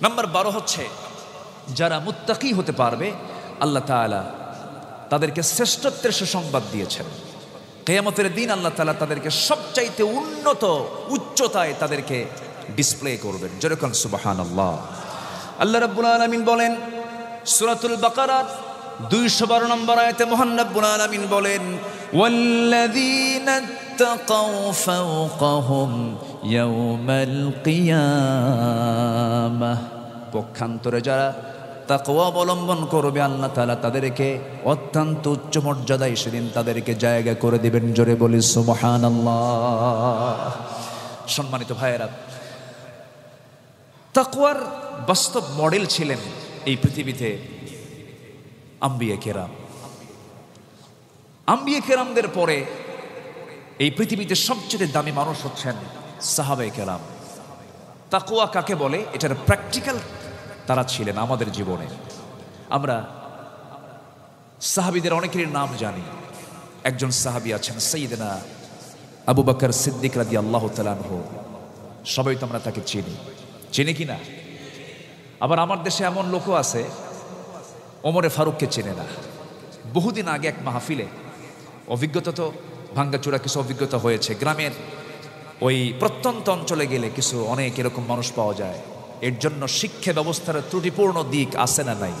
B: নাম্বার 12 হচ্ছে যারা মুত্তাকি হতে পারবে আল্লাহ তাআলা তাদেরকে শ্রেষ্ঠত্বের সুসংবাদ দিয়েছেন। কিয়ামতের দিন আল্লাহ তাআলা তাদেরকে সবচাইতে উন্নত উচ্চতায় তাদেরকে ডিসপ্লে করবেন। যেরকম সুবহানাল্লাহ। আল্লাহ রাব্বুল আলামিন বলেন সূরাতুল বাকারার 212 নম্বর আয়াতে মহান রাব্বুল আলামিন বলেন, ওয়াল্লাযীনা তাকাউ ফাওকাহুম ইয়াওমাল কিয়ামাহ। পক্ষান্তরে যারা তাকওয়া অবলম্বন করবে আল্লাহ তাআলা তাদেরকে অত্যন্ত উচ্চ মর্যাদায় সেদিন তাদেরকে জায়গা করে দিবেন। জোরে বলি সুবহানাল্লাহ। সম্মানিত ভাইয়েরা, তাকওয়ার বাস্তব মডেল ছিলেন এই পৃথিবীতে আম্বিয়া কেরাম। আম্বিয়া কেরামদের পরে এই পৃথিবীতে সবচেয়ে দামি মানুষ হচ্ছেন সাহাবায়ে কেরাম। তাকওয়া কাকে বলে এটার প্র্যাকটিক্যাল তারা ছিলেন আমাদের জীবনে। আমরা সাহাবীদের অনেকেরই নাম জানি। একজন সাহাবী আছেন সাইয়েদনা আবু বকর সিদ্দিক রাদিয়াল্লাহু তাআলা আনহু। সবাই তো আমরা তাকে চিনি কি না? আবার আমার দেশে এমন লোকও আছে ওমরে ফারুককে চেনে না। বহুদিন আগে এক মাহফিলে, অভিজ্ঞতা তো ভাঙ্গাচোরা কিছু অভিজ্ঞতা হয়েছে, গ্রামের ওই প্রত্যন্ত অঞ্চলে গেলে কিছু অনেক এরকম মানুষ পাওয়া যায়। এর জন্য শিক্ষা ব্যবস্থার ত্রুটিপূর্ণ দিক আছে না নাই?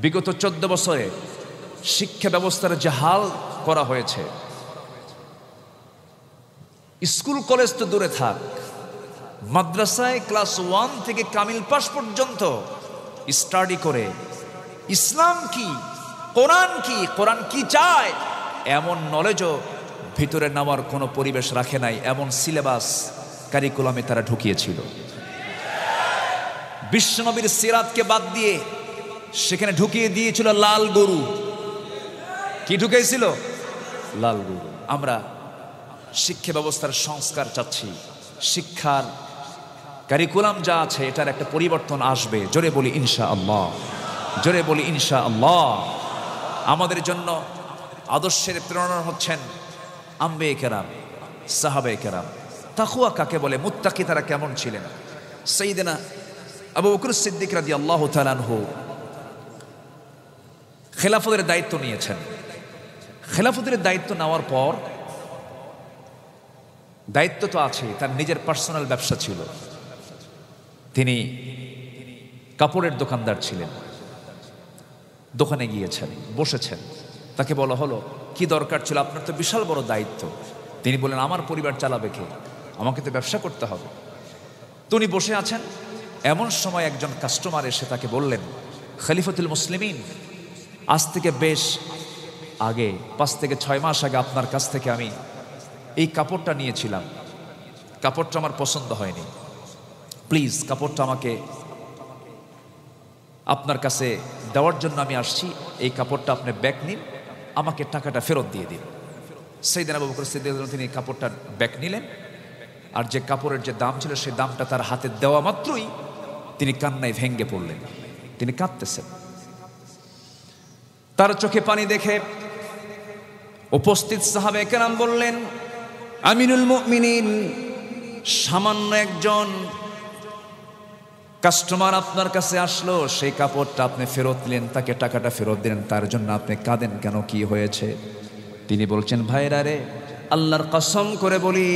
B: বিগত 14 বছরে শিক্ষা ব্যবস্থার যে হাল করা হয়েছে, স্কুল কলেজ তো দূরে থাক, মাদ্রাসায় ক্লাস 1 থেকে কামিল পাস পর্যন্ত স্টাডি করে ইসলাম কি, কোরআন কি চায় এমন নলেজও ভিতরে নেওয়ার কোনো পরিবেশ রাখে নাই। এমন সিলেবাস কারিকুলামে তারা ঢুকিয়েছিল। বিশ্বনবীর সিরাতকে বাদ দিয়ে সেখানে ঢুকিয়ে দিয়েছিল লাল গরু। কি ঢুকিয়েছিল? লাল গরু। আমরা শিক্ষা ব্যবস্থার সংস্কার চাচ্ছি। শিক্ষার কারিকুলাম যা আছে এটার একটা পরিবর্তন আসবে। জোরে বলি ইনশাআল্লাহ, জোরে বলি ইনশাআল্লাহ। আমাদের জন্য আদর্শের প্রেরণা হচ্ছেন আম্বিয়া কেরাম, সাহাবায়ে কেরাম। তাকওয়া কাকে বলে, মুত্তাকি তারা কেমন ছিলেন? সাইয়েদনা আবু বকর সিদ্দিক রাদিয়াল্লাহু তাআলা আনহু খেলাফতের দায়িত্ব নিয়েছেন। খেলাফতের দায়িত্ব নেওয়ার পর দায়িত্ব তো আছে, তার নিজের পার্সোনাল ব্যবসা ছিল। তিনি কাপড়ের দোকানদার ছিলেন। দোকানে গিয়েছেন, বসেছেন। তাকে বলা হলো কি দরকার ছিল? আপনার তো বিশাল বড় দায়িত্ব। তিনি বললেন, আমার পরিবার চালাবে কে? আমাকে তো ব্যবসা করতে হবে। তো উনি বসে আছেন, এমন সময় একজন কাস্টমার এসে তাকে বললেন, খলিফাতুল মুসলিমিন, আজ থেকে বেশ আগে 5 থেকে 6 মাস আগে আপনার কাছ থেকে আমি এই কাপড়টা নিয়েছিলাম। কাপড়টা আমার পছন্দ হয়নি। প্লিজ কাপড়টা আমাকে আপনার কাছে দেওয়ার জন্য আমি আসছি। এই কাপড়টা আপনি ব্যাক নিন, আমাকে টাকাটা ফেরত দিয়ে দিন। সাইয়েদনা আবু বকর সিদ্দিক তিনি কাপড়টা ব্যাক নিলেন। আর যে কাপড়ের যে দাম ছিল সেই দামটা তার হাতে দেওয়া মাত্রই তিনি কান্নায় ভেঙ্গে পড়লেন। তিনি কাঁদতেছেন। তার চোখে পানি দেখে উপস্থিত সাহাবায়ে কেরাম বললেন, আমিনুল মুমিনিন, সামান্য একজন কাস্টমার আপনার কাছে আসলো, সেই কাপড়টা আপনি ফেরত নিলেন, তাকে টাকাটা ফেরত দিলেন, তার জন্য আপনি কাঁদেন কেন? কি হয়েছে? তিনি বলছেন, ভাইরা রে, আল্লাহর কসম করে বলি,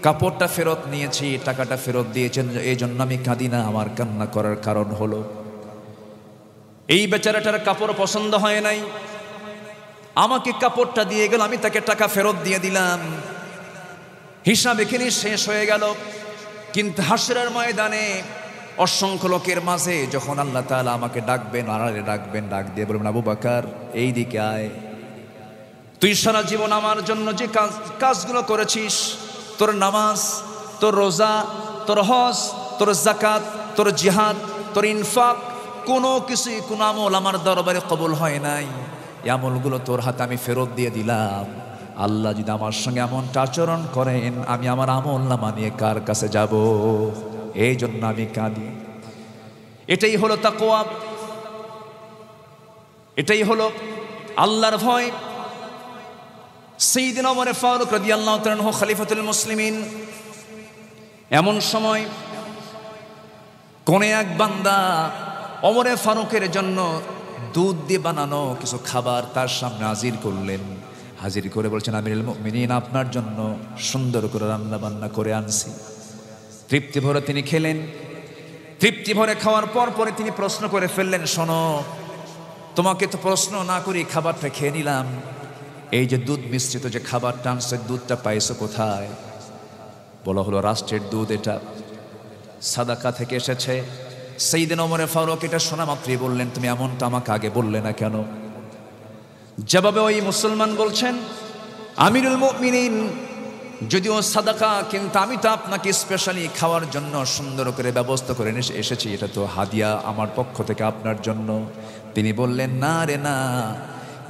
B: কাপড়টা ফেরত নিয়েছি, টাকাটা ফেরত দিয়েছেন, এই জন্য আমি কাঁদি না। আমার কান্না করার কারণ হলো এই বেচারাটার কাপড় পছন্দ হয় নাই, আমাকে কাপড়টা দিয়ে গেল, আমি তাকে টাকা ফেরত দিয়ে দিলাম। হিসাব এখানে শেষ হয়ে গেল। কিন্তু হাসরের ময়দানে অসংখ্য লোকের মাঝে যখন আল্লাহ তাআলা আমাকে ডাকবেন, আড়ালে ডাকবেন, ডাক দিয়ে বলবেন, আবু বকর এই দিকে আয়, তুই সারা জীবন আমার জন্য যে কাজগুলো করেছিস, তোর নামাজ, তোর রোজা, তোর হজ, তোর যাকাত, তোর জিহাদ, তোর ইনফাক, কোনো কিছুই কোনো আমল আমার দরবারে কবুল হয় নাই। এই আমলগুলো তোর হাতে আমি ফেরত দিয়ে দিলাম। আল্লাহ যদি আমার সঙ্গে এমনটা আচরণ করেন, আমি আমার আমল নামা নিয়ে কার কাছে যাব? এই জন্য আমি কাঁদি। এটাই হলো তাকওয়া, এটাই হলো আল্লাহর ভয়। সাইয়েদনা ওমর ফারুক রাদিয়াল্লাহু তাআলা আনহু খলিফাতুল মুসলিমিন, এমন সময় কোন এক বান্দা ওমর ফারুকের জন্য দুধ দিয়ে বানানো কিছু খাবার তার সামনে হাজির করলেন। হাজির করে বলছেন, আমিরুল মুমিনিন, আপনার জন্য সুন্দর করে রান্না বান্না করে আনছি। তৃপ্তি ভরে তিনি খেলেন। তৃপ্তি ভরে খাওয়ার পর পরে তিনি প্রশ্ন করে ফেললেন, শোনো, তোমাকে তো প্রশ্ন না করি খাবারটা খেয়ে নিলাম, এই যে দুধ মিশ্রিত যে খাবারটা আনছে, দুধটা পাইছো কোথায়? বলা হলো, রাষ্ট্রের দুধ, এটা সাদাকা থেকে এসেছে। সাইয়েদনা ওমর ফারুক এটা শোনা মাত্রই বললেন, তুমি এমনটা আমাকে আগে বললে না কেন? জবাবে ওই মুসলমান বলছেন, আমিরুল মুমিনিন, যদিও সাদাকা, কিন্তু আমি তো আপনাকে স্পেশালি খাওয়ার জন্য সুন্দর করে ব্যবস্থা করে এসেছি, এটা তো হাদিয়া আমার পক্ষ থেকে আপনার জন্য। তিনি বললেন, না রে না,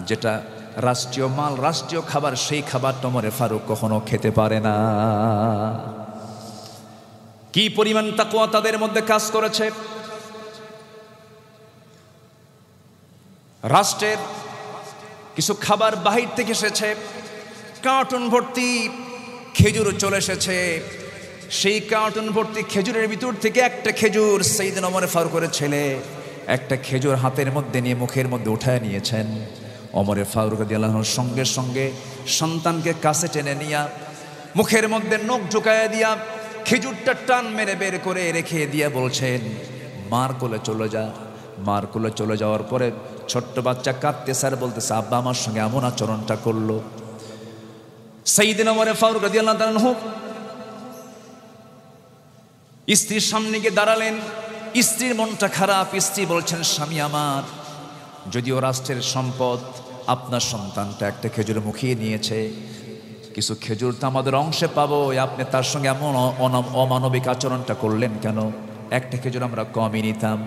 B: যেটা রাষ্ট্রীয় মাল, রাষ্ট্রীয় খাবার, সেই খাবারটা ওমর ফারুক কখনো খেতে পারে না। কি পরিমাণ তাকওয়া তাদের মধ্যে কাজ করেছে! রাষ্ট্রের কিছু খাবার বাহির থেকে এসেছে, কার্টুন ভর্তি খেজুর চলে এসেছে। সেই কার্টুন ভর্তি খেজুরের ভিতর থেকে একটা খেজুর সাইয়েদনা ওমর ফারুকের ছেলে একটা খেজুর হাতের মধ্যে নিয়ে মুখের মধ্যে উঠায় নিয়েছেন। ওমর ফারুক রাদিয়াল্লাহু আনহু সঙ্গে সঙ্গে সন্তানকে কাছে টেনে নিয়ে মুখের মধ্যে নখ ঢুকায় দিয়া খেজুরটা টান মেরে বের করে রেখে দিয়ে বলছেন, মার কোলে চলে যা। মার কোলে চলে যাওয়ার পরে ছোট্ট বাচ্চা কাঁদতেছে আর বলতেছে, আব্বা আমার সঙ্গে এমন আচরণটা করলো। সাইয়েদনা ওমর ফারুক রাদিয়াল্লাহু আনহু স্ত্রীর সামনে গিয়ে দাঁড়ালেন। স্ত্রীর মনটা খারাপ। স্ত্রী বলছেন, স্বামী আমার, যদিও রাষ্ট্রের সম্পদ, আপনার সন্তানটা একটা খেজুর মুখিয়ে নিয়েছে, কিছু খেজুর তো আমাদের অংশে পাবো, আপনি তার সঙ্গে এমন অমানবিক আচরণটা করলেন কেন? একটা খেজুর আমরা কমই নিতাম।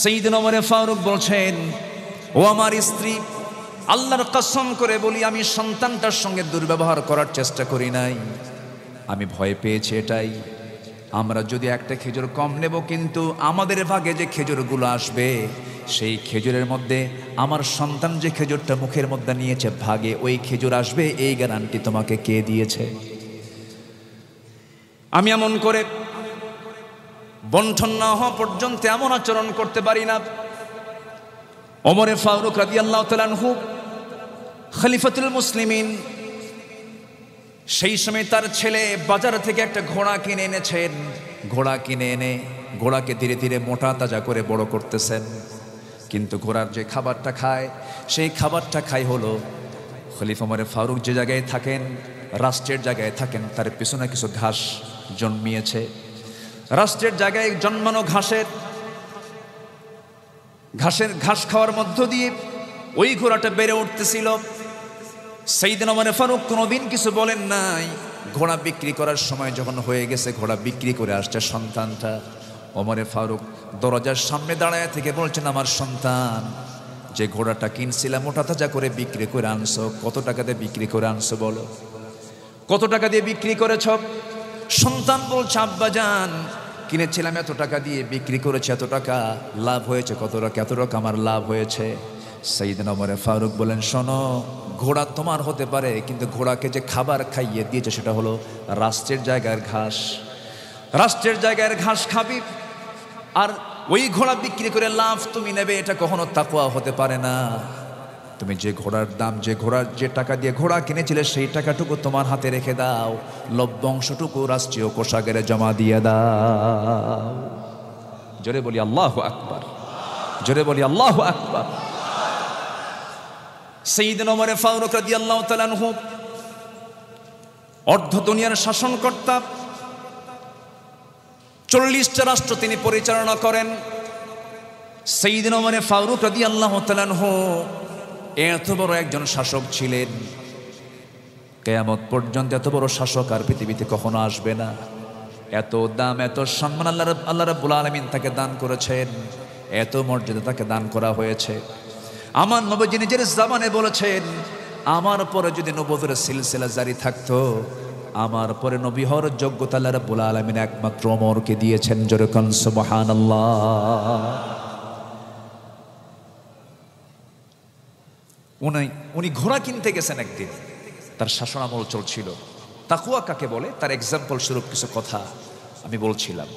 B: সাইয়েদনা ওমর ফারুক বলছেন, ও আমার স্ত্রী, আল্লাহর কসম করে বলি, আমি সন্তানটার সঙ্গে দুর্ব্যবহার করার চেষ্টা করি নাই। আমি ভয় পেয়েছি এটাই, আমরা যদি একটা খেজুর কম নেব, কিন্তু আমাদের ভাগে যে খেজুরগুলো আসবে, সেই খেজুরের মধ্যে আমার সন্তান যে খেজুরটা মুখের মধ্যে নিয়েছে, ভাগে ওই খেজুর আসবে, এই গ্যারান্টি তোমাকে কে দিয়েছে? আমি এমন করে বন্টন না হওয়া পর্যন্ত এমন আচরণ করতে পারি না। ওমর ফারুক রাদিয়াল্লাহু তাআলা আনহু খলিফাতুল মুসলিমিন, সেই সময় তার ছেলে বাজার থেকে একটা ঘোড়া কিনে এনেছেন। ঘোড়া কিনে এনে ঘোড়াকে ধীরে ধীরে মোটা তাজা করে বড় করতেছেন। কিন্তু ঘোড়ার যে খাবারটা খায়, সেই খাবারটা খায় হলো, খলিফা ওমর ফারুক যে জায়গায় থাকেন, রাষ্ট্রের জায়গায় থাকেন, তার পিছনে কিছু ঘাস জন্মিয়েছে। রাষ্ট্রের জায়গায় জন্মানো ঘাস খাওয়ার মধ্য দিয়ে ওই ঘোড়াটা বেড়ে উঠতেছিল। সাইয়েদনা ওমর ফারুক কোনোদিন কিছু বলেন নাই। ঘোড়া বিক্রি করার সময় যখন হয়ে গেছে, ঘোড়া বিক্রি করে আসছে সন্তানটা, ওমর ফারুক দরজার সামনে দাঁড়ায় থেকে বলছেন, আমার সন্তান, যে ঘোড়াটা কিনছিলাম মোটা তাজা করে বিক্রি করে আনছো, কত টাকা দিয়ে বিক্রি করে আনছো বলো? কত টাকা দিয়ে বিক্রি করেছ? সন্তান বলছে, আব্বাজান, কিনেছিলাম এত টাকা দিয়ে, বিক্রি করেছে এত টাকা, লাভ হয়েছে কত টাকা? এত টাকা আমার লাভ হয়েছে। সাইয়েদনা ওমর ফারুক বলেন, শোনো, ঘোড়া তোমার হতে পারে, কিন্তু ঘোড়াকে যে খাবার খাইয়ে দিয়েছে সেটা হলো রাষ্ট্রের জায়গার ঘাস। রাষ্ট্রের জায়গার ঘাস খাবি, আর ওই ঘোড়া বিক্রি করে লাভ তুমি নেবে, এটা কখনো তাকওয়া হতে পারে না। তুমি যে ঘোড়ার দাম, যে ঘোড়ার যে টাকা দিয়ে ঘোড়া কিনেছিলে, সেই টাকাটুকু তোমার হাতে রেখে দাও, লভ্য অংশটুকু রাষ্ট্রীয় কোষাগারে জমা দিয়ে দাও। জোরে বলি আল্লাহু আকবার, জোরে বলি আল্লাহু আকবার। সাইয়েদনা ওমর ফারুক রাদিয়াল্লাহু তাআলা আনহু অর্ধ দুনিয়ার শাসনকর্তা, 40টা রাষ্ট্র তিনি পরিচালনা করেন। সাইয়্যিদনা ওমর ফারুক রাদিয়াল্লাহু তাআলা আনহু এত বড় একজন শাসক ছিলেন, কিয়ামত পর্যন্ত এত বড় শাসক আর পৃথিবীতে কখনো আসবে না। এত দাম, এত সম্মান আল্লাহ রাব্বুল আলামিন তাকে দান করেছেন, এত মর্যাদা তাকে দান করা হয়েছে। আমার নবী নিজের জামানে বলেছেন, আমার পরে যদি নবুয়তের সিলসিলা জারি থাকতো, আমার পরে নবী হওয়ার যোগ্যতা আল্লাহ রাব্বুল আলামিন একমাত্র ওমরকে দিয়েছেন। জোরে কোন সুবহানাল্লাহ। উনি ঘোড়া কিনতে গেছেন একদিন, তার শাসনামল চলছিল। তাকওয়া কাকে বলে তার এক্সাম্পল স্বরূপ কিছু কথা আমি বলছিলাম।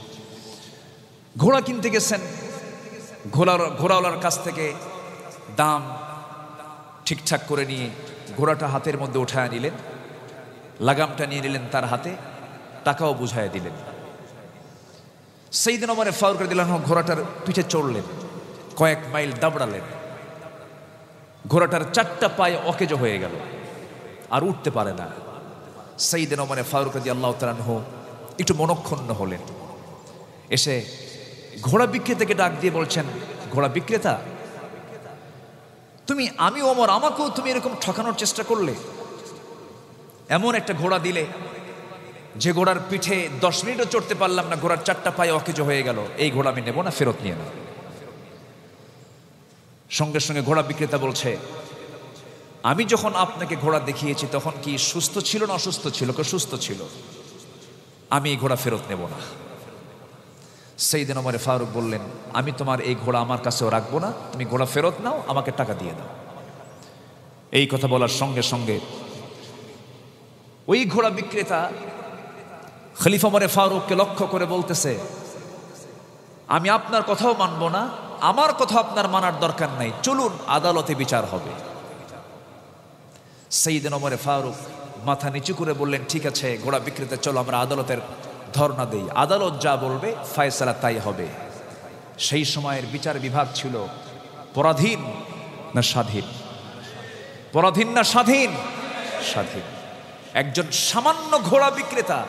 B: ঘোড়া কিনতে গেছেন, ঘোড়াওয়ালার কাছ থেকে দাম ঠিকঠাক করে নিয়ে ঘোড়াটা হাতের মধ্যে উঠায় নিলেন, লাগামটা নিয়ে নিলেন তার হাতে, টাকাও বুঝাইয়া দিলেন। সাইয়্যিদনা ওমর ফারুক রাদিয়াল্লাহু আনহু ঘোড়াটার পিঠে চড়লেন, কয়েক মাইল দাবড়ালেন। ঘোড়াটার 4টা পায়ে অকেজ হয়ে গেল, আর উঠতে পারে না। সাইয়্যিদনা ওমর ফারুক রাদিয়াল্লাহু তাআলা আনহু একটু মনক্ষুণ্ণ হলেন। এসে ঘোড়া বিক্রেতাকে ডাক দিয়ে বলছেন, ঘোড়া বিক্রেতা, আমি ওমর, আমাকেও তুমি এরকম ঠকানোর চেষ্টা করলে। এমন একটা ঘোড়া দিলে যে ঘোড়ার পিঠে 10 মিনিটও চড়তে পারলাম না, ঘোড়ার 4টা পায়ে অকেজ হয়ে গেল। এই ঘোড়া আমি নেব না, ফেরত নিয়ে নাও। সঙ্গে সঙ্গে ঘোড়া বিক্রেতা বলছে, আমি যখন আপনাকে ঘোড়া দেখিয়েছি তখন কি সুস্থ ছিল না অসুস্থ ছিল? সুস্থ ছিল। আমি এই ঘোড়া ফেরত নেব না। সাইয়্যিদনা ওমর ফারুক বললেন, আমি তোমার এই ঘোড়া আমার কাছেও রাখবো না, তুমি ঘোড়া ফেরত নাও, আমাকে টাকা দিয়ে দাও। এই কথা বলার সঙ্গে সঙ্গে ওই ঘোড়া বিক্রেতা খলিফা ওমর ফারুককে লক্ষ্য করে বলতেছে, আমি আপনার কথাও মানব না, আমার কথা আপনার মানার দরকার নাই, চলুন আদালতে বিচার হবে। সাইয়্যিদনা ওমর ফারুক মাথা নিচু করে বললেন, ঠিক আছে ঘোড়া বিক্রেতা, চলো আমরা আদালতের ধর্ণা দেই, আদালত যা বলবে ফয়সালা তাই হবে। সেই সময়ের বিচার বিভাগ ছিল পরাধীন না স্বাধীন? পরাধীন না স্বাধীন? স্বাধীন। একজন সামান্য ঘোড়া বিক্রেতা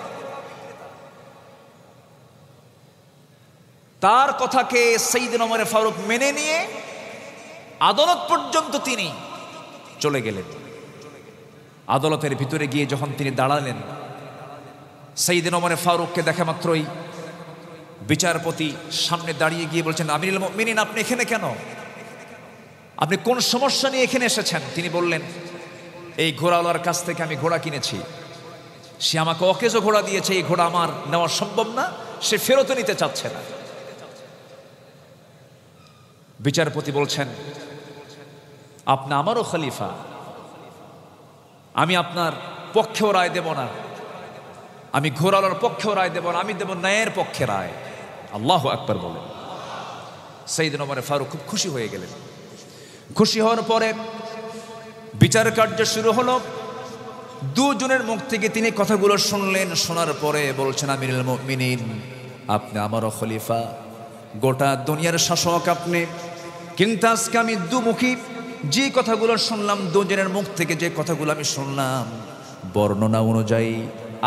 B: তার কথাকে সাইয়্যিদনা ওমর ফারুক মেনে নিয়ে আদালত পর্যন্ত তিনি চলে গেলেন। আদালতের ভিতরে গিয়ে যখন তিনি দাঁড়ালেন, সাইয়্যিদনা ওমর ফারুককে দেখা মাত্রই বিচারপতি সামনে দাঁড়িয়ে গিয়ে বলছেন, আমিরুল মুমিনিন, আপনি এখানে কেন? আপনি কোন সমস্যা নিয়ে এখানে এসেছেন? তিনি বললেন, এই ঘোড়াওয়ালার কাছ থেকে আমি ঘোড়া কিনেছি, সে আমাকে অকেজো ঘোড়া দিয়েছে, এই ঘোড়া আমার নেওয়া সম্ভব না, সে ফেরত নিতে চাচ্ছে না। বিচারপতি বলছেন, আপনি আমারও খলিফা, আমি আপনার পক্ষেও রায় দেব না, আমি ঘোড়াওয়ালার পক্ষেও রায় দেব না, আমি দেব ন্যায়ের পক্ষে রায়। আল্লাহু আকবার বলেন। সাইয়্যিদনা ওমর ফারুক খুব খুশি হয়ে গেলেন। খুশি হওয়ার পরে বিচার কার্য শুরু হলো। দুজনের মুখ থেকে তিনি কথাগুলো শুনলেন। শোনার পরে বলছেন, আমিরুল মুমিনিন, আপনি আমারও খলিফা, গোটা দুনিয়ার শাসক আপনি, কিন্তু আজকে আমি দুমুখী যে কথাগুলো শুনলাম, দুজনের মুখ থেকে যে কথাগুলো আমি শুনলাম, বর্ণনা অনুযায়ী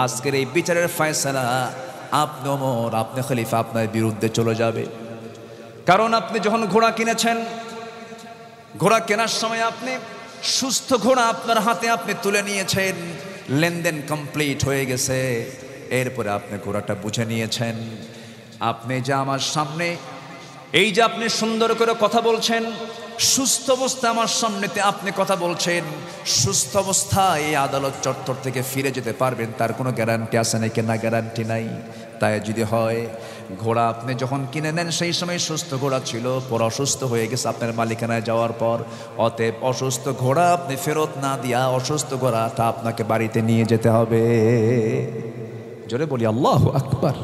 B: আজকের এই বিচারের ফয়সালা আপনি ওমর, আপনি খলিফা, আপনার বিরুদ্ধে চলে যাবে। কারণ আপনি যখন ঘোড়া কিনেছেন, ঘোড়া কেনার সময় আপনি সুস্থ ঘোড়া আপনার হাতে আপনি তুলে নিয়েছেন, লেনদেন কমপ্লিট হয়ে গেছে। এরপরে আপনি ঘোড়াটা বুঝে নিয়েছেন। আপনি যে আমার সামনে এই যে আপনি সুন্দর করে কথা বলছেন, সুস্থ অবস্থা আমার সামনেতে আপনি কথা বলছেন, সুস্থ অবস্থায় এই আদালত চত্বর থেকে ফিরে যেতে পারবেন, তার কোনো গ্যারান্টি আছে নাকি? না, গ্যারান্টি নাই। তাই যদি হয়, ঘোড়া আপনি যখন কিনে নেন সেই সময় সুস্থ ঘোড়া ছিল, পর অসুস্থ হয়ে গেছে আপনার মালিকানায় যাওয়ার পর, অতএব অসুস্থ ঘোড়া আপনি ফেরত না দিয়া অসুস্থ ঘোড়াটা আপনাকে বাড়িতে নিয়ে যেতে হবে। জোরে বলি আল্লাহু আকবার।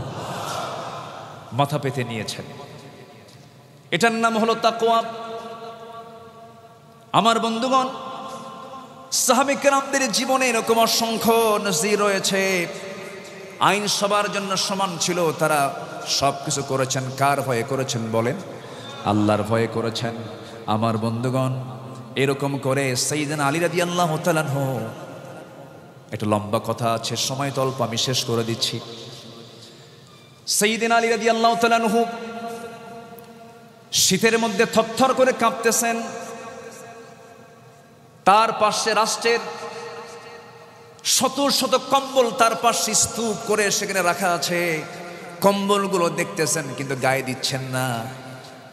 B: মাথা পেতে নিয়েছেন। এটার নাম হলো তাকওয়া। আমার বন্ধুগণ, সাহাবে কেরামদের জীবনে এরকম অসংখ্য নজির রয়েছে। আইন সবার জন্য সমান ছিল, তারা সব কিছু করেছেন। কার ভয়ে করেছেন বলেন? আল্লাহর ভয়ে করেছেন। আমার বন্ধুগণ, এরকম করে সাইয়্যিদনা আলী রাদিয়াল্লাহু তাআলা আনহু একটা লম্বা কথা আছে, সময় তো অল্প, আমি শেষ করে দিচ্ছি। সাইয়্যিদিনা আলী রাদিয়াল্লাহু তাআলা আনহু শীতের মধ্যে থরথর করে কাঁপতেছেন। তার পাশে রাষ্ট্রের শত শত কম্বল তার পাশে স্তূপ করে সেখানে রাখা আছে। কম্বলগুলো দেখতেছেন কিন্তু গায়ে দিচ্ছেন না।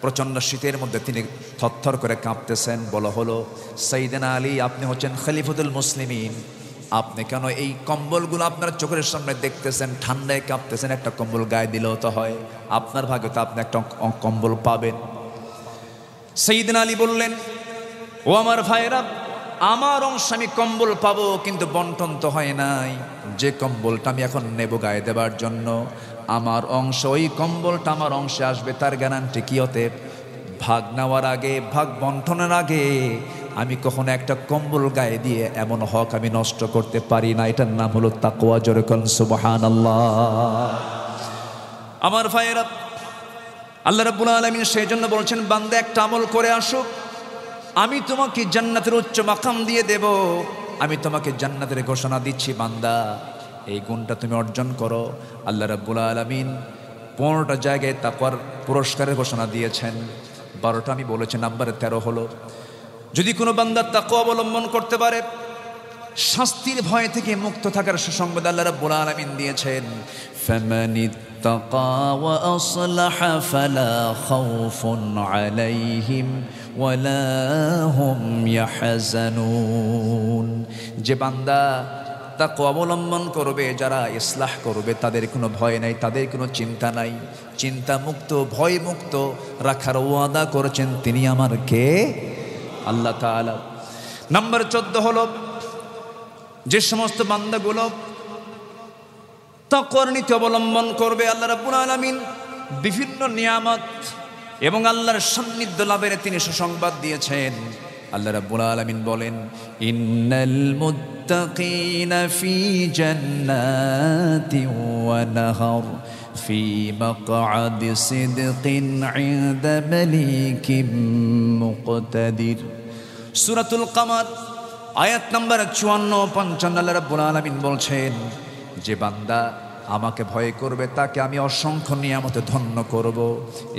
B: প্রচণ্ড শীতের মধ্যে তিনি থরথর করে কাঁপতেছেন। বলা হলো, সাইয়্যিদিনা আলী, আপনি হচ্ছেন খলিফাতুল মুসলিমিন, আপনি কেন এই কম্বলগুলো আপনার চোখের সামনে দেখতেছেন, ঠান্ডায় কাঁপতেছেন, একটা কম্বল গায়ে দিলেও তো হয়, আপনার ভাগ্যে তো আপনি একটা কম্বল পাবেন। সাইয়্যিদিনা আলী বললেন, ও আমার ভাইরা, আমার অংশ আমি কম্বল পাবো, কিন্তু বন্টন তো হয় নাই। যে কম্বলটা আমি এখন নেব গায়ে দেবার জন্য, আমার অংশ, ওই কম্বলটা আমার অংশে আসবে, তার গ্যারান্টি কি? হতে ভাগ নেওয়ার আগে, ভাগ বন্টনের আগে আমি কখনো একটা কম্বল গায়ে দিয়ে এমন হক আমি নষ্ট করতে পারি না। এটার নাম হলো তাকওয়া। জোরে বলেন সুবহানাল্লাহ। আমার ভাইয়েরা, আল্লাহ রাব্বুল আলামিন সেই জন্য বলছেন, বান্দা একটা আমল করে আসুক, আমি তোমাকে জান্নাতের উচ্চ মাকাম দিয়ে দেব। আমি তোমাকে জান্নাতের ঘোষণা দিচ্ছি, বান্দা এই গুণটা তুমি অর্জন করো। আল্লাহ রাব্বুল আলামিন 15টা জায়গায় তাকওয়ার পুরস্কারের ঘোষণা দিয়েছেন। 12টা আমি বলেছি, নাম্বারে 13 হলো, যদি কোনো বান্দা তাকওয়া অবলম্বন করতে পারে, শাস্তির ভয় থেকে মুক্ত থাকার সুসংবাদ আল্লাহ রাব্বুল আলামিন দিয়েছেন। ফামানিত্তাকা ওয়া আসলাহা ফালা খাউফুন আলাইহিম ওয়ালা হুম ইয়াহজানুন। যে বান্দা তাকওয়া অবলম্বন করবে, যারা ইসলাহ করবে, তাদের কোনো ভয় নাই, তাদের কোনো চিন্তা নাই। চিন্তা মুক্ত, ভয় মুক্ত রাখার ওয়াদা করেছেন তিনি আমার কে? আল্লাহ তাআলা। নাম্বার 14 হলো, যে সমস্ত বান্দাগুলো তাকওয়ার নীতি অবলম্বন করবে, আল্লাহ রাব্বুল আলামিন বিভিন্ন নিয়ামত এবং আল্লাহর সান্নিধ্য লাভের তিনি সুসংবাদ দিয়েছেন। আল্লাহ রাব্বুল আলামিন বলেন, ইন্নাল মুত্তাকিনা ফি জান্নাতিন ওয়া নাহার ফি মাকআদি সিদকিন ইনদা মালিকিম মুকতাদির। সূরাতুল কামার আয়াত নাম্বার 54-55 আল্লাহ রাব্বুল আলামিন বলছেন, যে বান্দা আমাকে ভয় করবে তাকে আমি অসংখ্য নিয়ামতে ধন্য করব